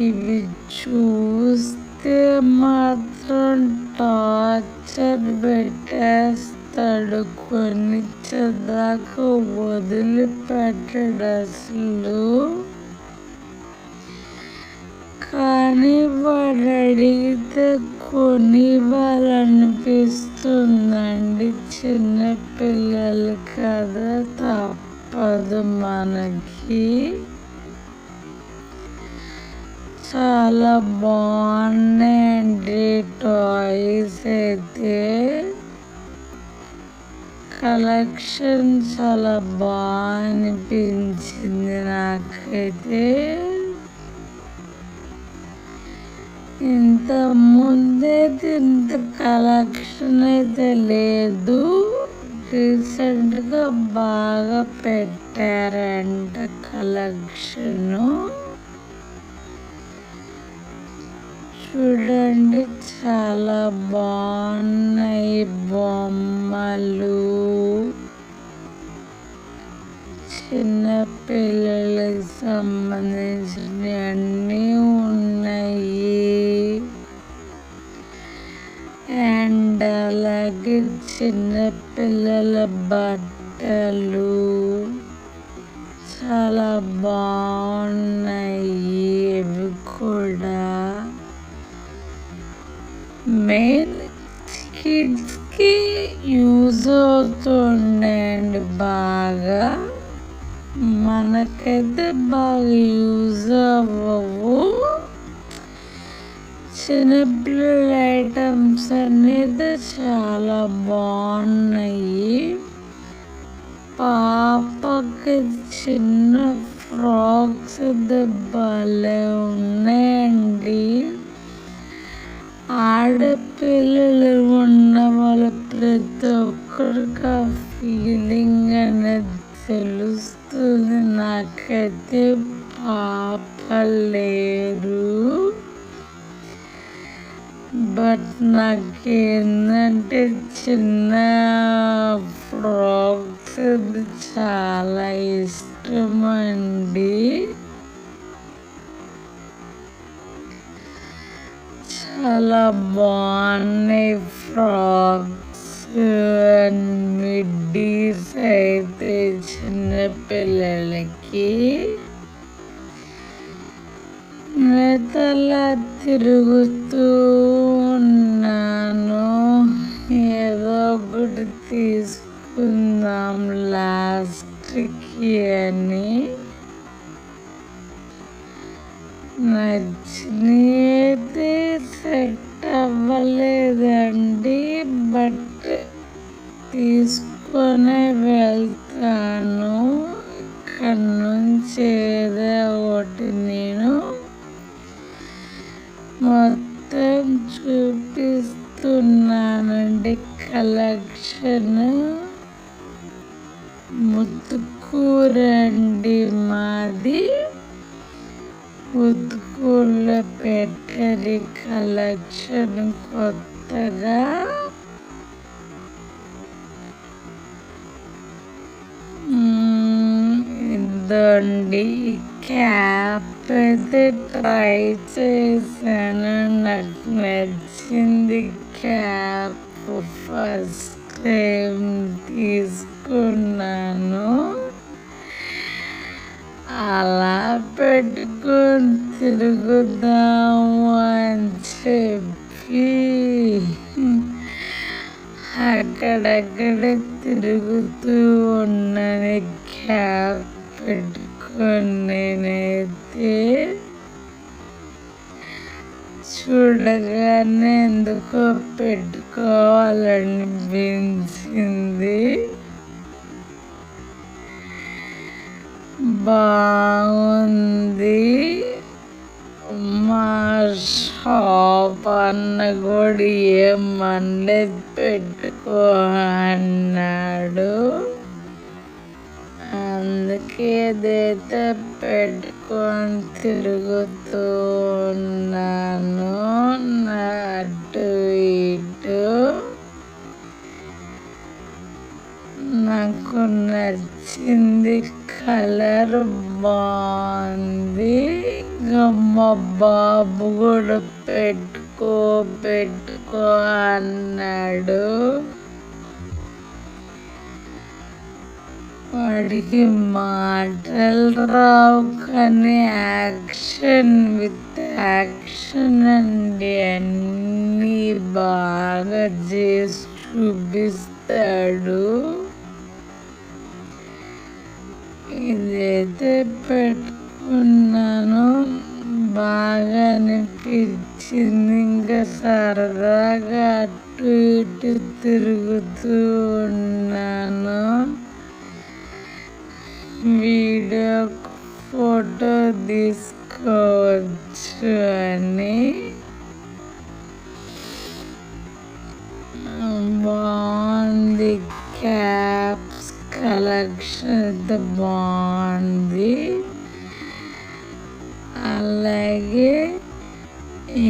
ఇవి చూస్తే మాత్రం టార్చర్ పెట్టేస్తాడు, కొనిచ్చేదాకా వదిలిపెట్టడు అసలు. కానీ వాడు అడిగితే కొనివ్వాలనిపిస్తుందండి. చిన్నపిల్లలు కదా, తప్పదు మనకి. చాలా బాగున్నాయండి టాయ్స్ అయితే. కలెక్షన్ చాలా బాగా అనిపించింది నాకైతే. ఇంత ముందైతే ఇంత కలెక్షన్ అయితే లేదు, రీసెంట్గా బాగా పెట్టారంట కలెక్షను. చూడండి చాలా బాగున్నాయి బొమ్మలు. చిన్నపిల్లలకు సంబంధించినవి అన్నీ ఉన్నాయి. అండ్ అలాగే చిన్నపిల్లల బట్టలు చాలా బాగున్నాయి. ఇవి కూడా మెయిన్ కిడ్స్కి యూజ్ అవుతుండండి బాగా. మనకైతే బాగా యూజ్ అవ్వవు. చిన్నపిల్లల ఐటమ్స్ అనేది చాలా బాగున్నాయి. పాపకి చిన్న ఫ్రాక్స్ అయితే భలే ఉన్నాయండి. ఆడపిల్లలు ఉన్న వాళ్ళ ప్రతి ఒక్కరికి ఆ ఫీలింగ్ అనేది తెలుస్తుంది. నాకైతే పాప లేరు, బట్ నాకేంటంటే చిన్న ఫ్రాక్స్ అది చాలా ఇష్టం అండి. చాలా బాగున్నాయి ఫ్రాక్స్ అండ్ మిడ్డీస్ అయితే చిన్నపిల్లలకి. నేతలా తిరుగుతూ ఉన్నాను, ఏదో ఒకటి తీసుకుందాం లాస్ట్కి అని. నచ్చినైతే సెట్ అవ్వలేదండి, బట్ తీసుకొని వెళ్తాను. ఇక్కడ నుంచి ఏదో ఒకటి నేను మొత్తం చూపిస్తున్నానండి. కలెక్షన్ ముత్తుకూరండి మాది. ముత్తుకూరులో పెట్టరి కలెక్షన్ కొత్తగా. ఇదండి క్యాప్ అయితే ట్రై చేశాను, నాకు నచ్చింది క్యాప్. ఫస్ట్ టైం తీసుకున్నాను. అలా పెట్టుకొని తిరుగుదాము అని చెప్పి అక్కడక్కడ తిరుగుతూ ఉన్నది క్యాప్ పెట్టుకొని. నేనైతే చూడగానే ఎందుకో పెట్టుకోవాలనిపించింది. బాగుంది. మా షాప్ అన్న కూడా ఏమనలే, పెట్టుకో అన్నాడు. అందుకే ఏదైతే పెట్టుకొని తిరుగుతూ ఉన్నాను అటు ఇటు. నాకు నచ్చింది, కలర్ బాగుంది. ఇంకా మా బాబు కూడా పెట్టుకో అన్నాడు. వాడికి మాటలు రావు కానీ యాక్షన్ విత్ యాక్షన్ అండి, అన్నీ బాగా చేసి చూపిస్తాడు. ఇదైతే పెట్టుకున్నాను, బాగా అనిపించింది. ఇంకా సరదాగా అటు ఇటు తిరుగుతూ ఉన్నాను. వీడియో ఫోటో తీసుకోవచ్చు అని. బాగుంది, క్యాప్స్ కలెక్షన్ అయితే బాగుంది. అలాగే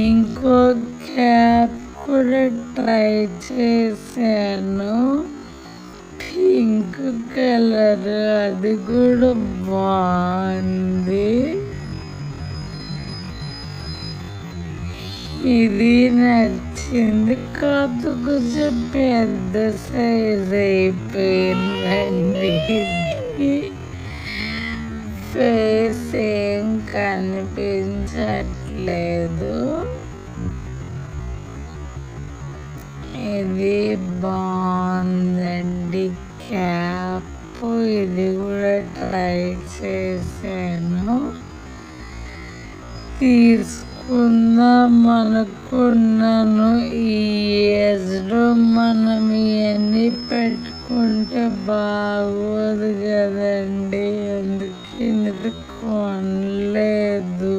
ఇంకో క్యాప్ కూడా ట్రై చేశాను, పింక్ కలర్, అది కూడా బాగుంది. ఇది నచ్చింది, కాదు కొంచెం పెద్ద సైజ్ అయిపోయిందండి. ఫేస్ ఏం కనిపించట్లేదు. ఇది బాగుందండి క్యాప్, ఇది కూడా ట్రై చేశాను. తీసుకుందాం అనుకున్నాను. ఈ ఏజ్లో మనం ఇవన్నీ పెట్టుకుంటే బాగోదు కదండి, అందుకే కొనలేదు.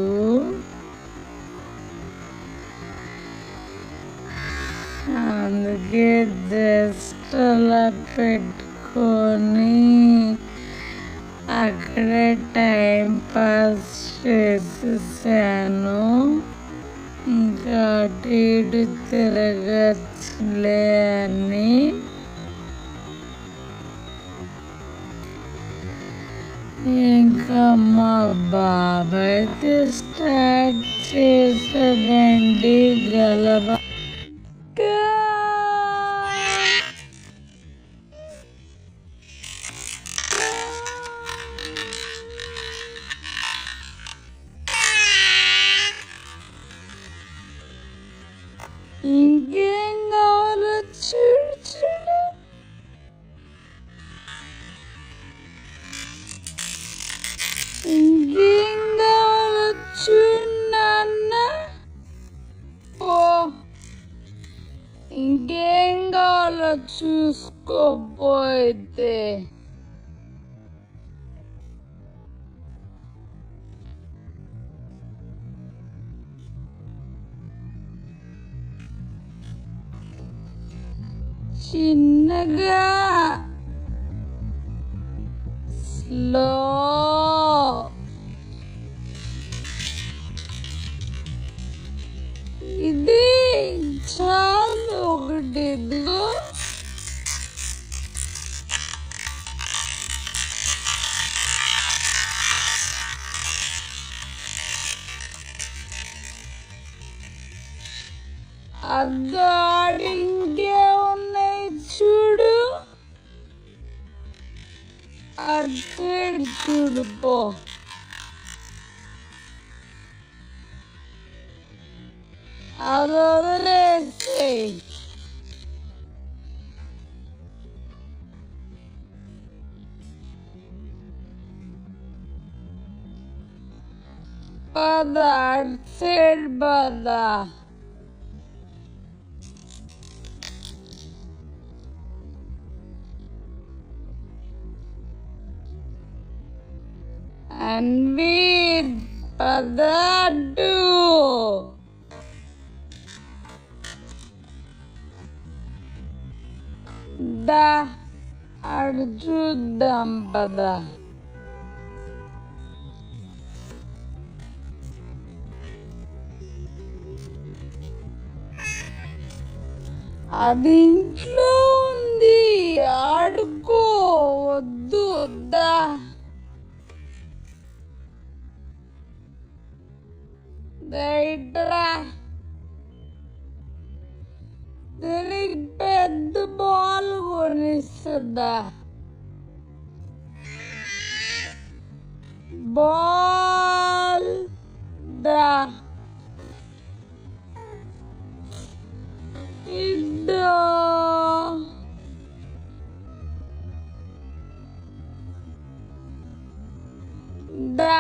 అందుకే జస్ట్ అలా పెట్టుకొని అక్కడే టైం పాస్ చేసేసాను. ఇంకా అటు ఇటు తిరగచ్చులే అని. ఇంకా మా బాబాయ్ అయితే స్టార్ట్ చేసాడండి గలబా. ఇంకేం కావాలో చూడు చూడు. ఇంకేం కావాలో చూడు నాన్న. ఓ ఇంకేం కావాలో చూసుకోపోతే. చిన్నగా స్లో. ఇది చాలా ఒకటి ఇదిగో. అదాడింకే ఉన్నాయి చూడు. అటు చూడు పో. అది వదిలేసేయ్. పద అటు సైడ్ పద. అన్వీర్ పదాడు. దా అడు చూద్దాం పద. అది ఇంట్లో ఉంది, ఆడుకో. వద్దు దా. రైట్రా. దీనికి పెద్ద బాల్ కొనిస్తుందా? బాల్ దా. ఇద్దో దా.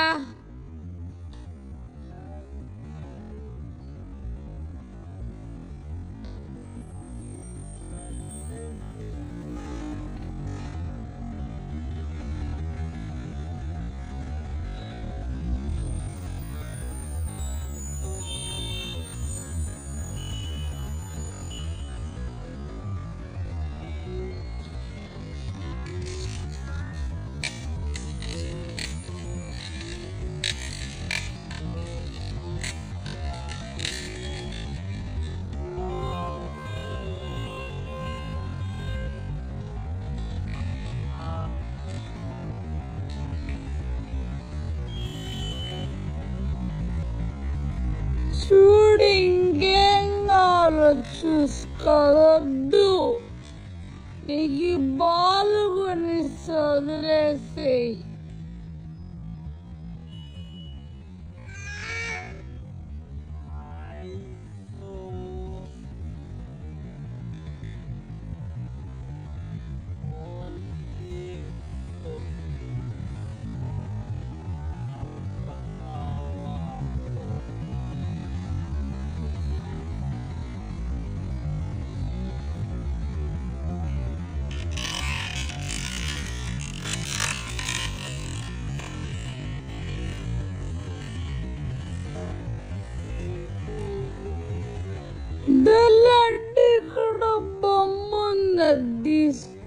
చూడు ఇంకేం కావాలో చూసుకోవద్దు. నీకు బాల్ కొని వదిలేసేయ్.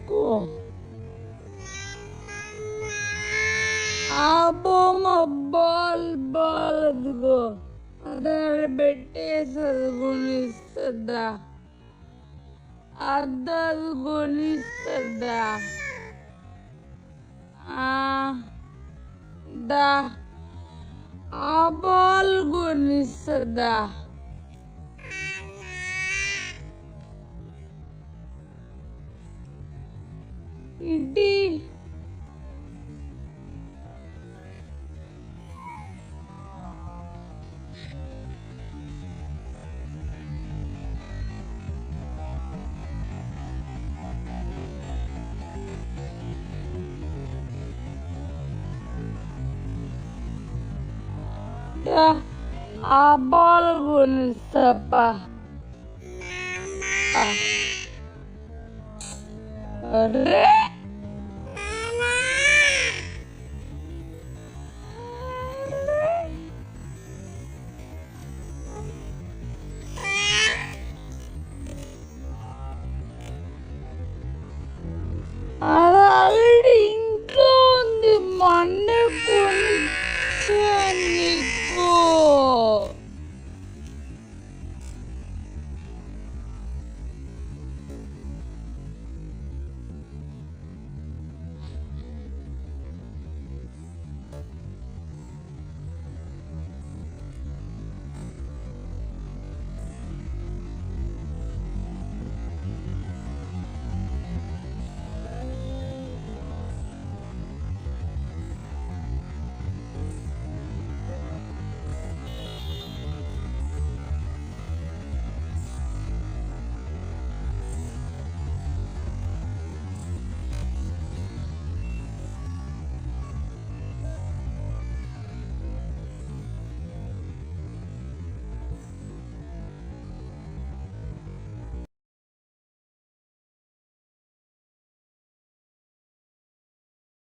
తీసుకో. ఆ బొమ్మ బాల్ బాల్ అదిగో అదాన్ని పెట్టేసి అది కొనిస్తుందా, అద్దది కొనిస్తుందా. దా ఆ బాల్ కొనిస్తుందా. ఇది ఆ బాల్ కొనిస్తాపా. అరే అది ఆల్రెడీ ఇంట్లో ఉంది, మొన్నే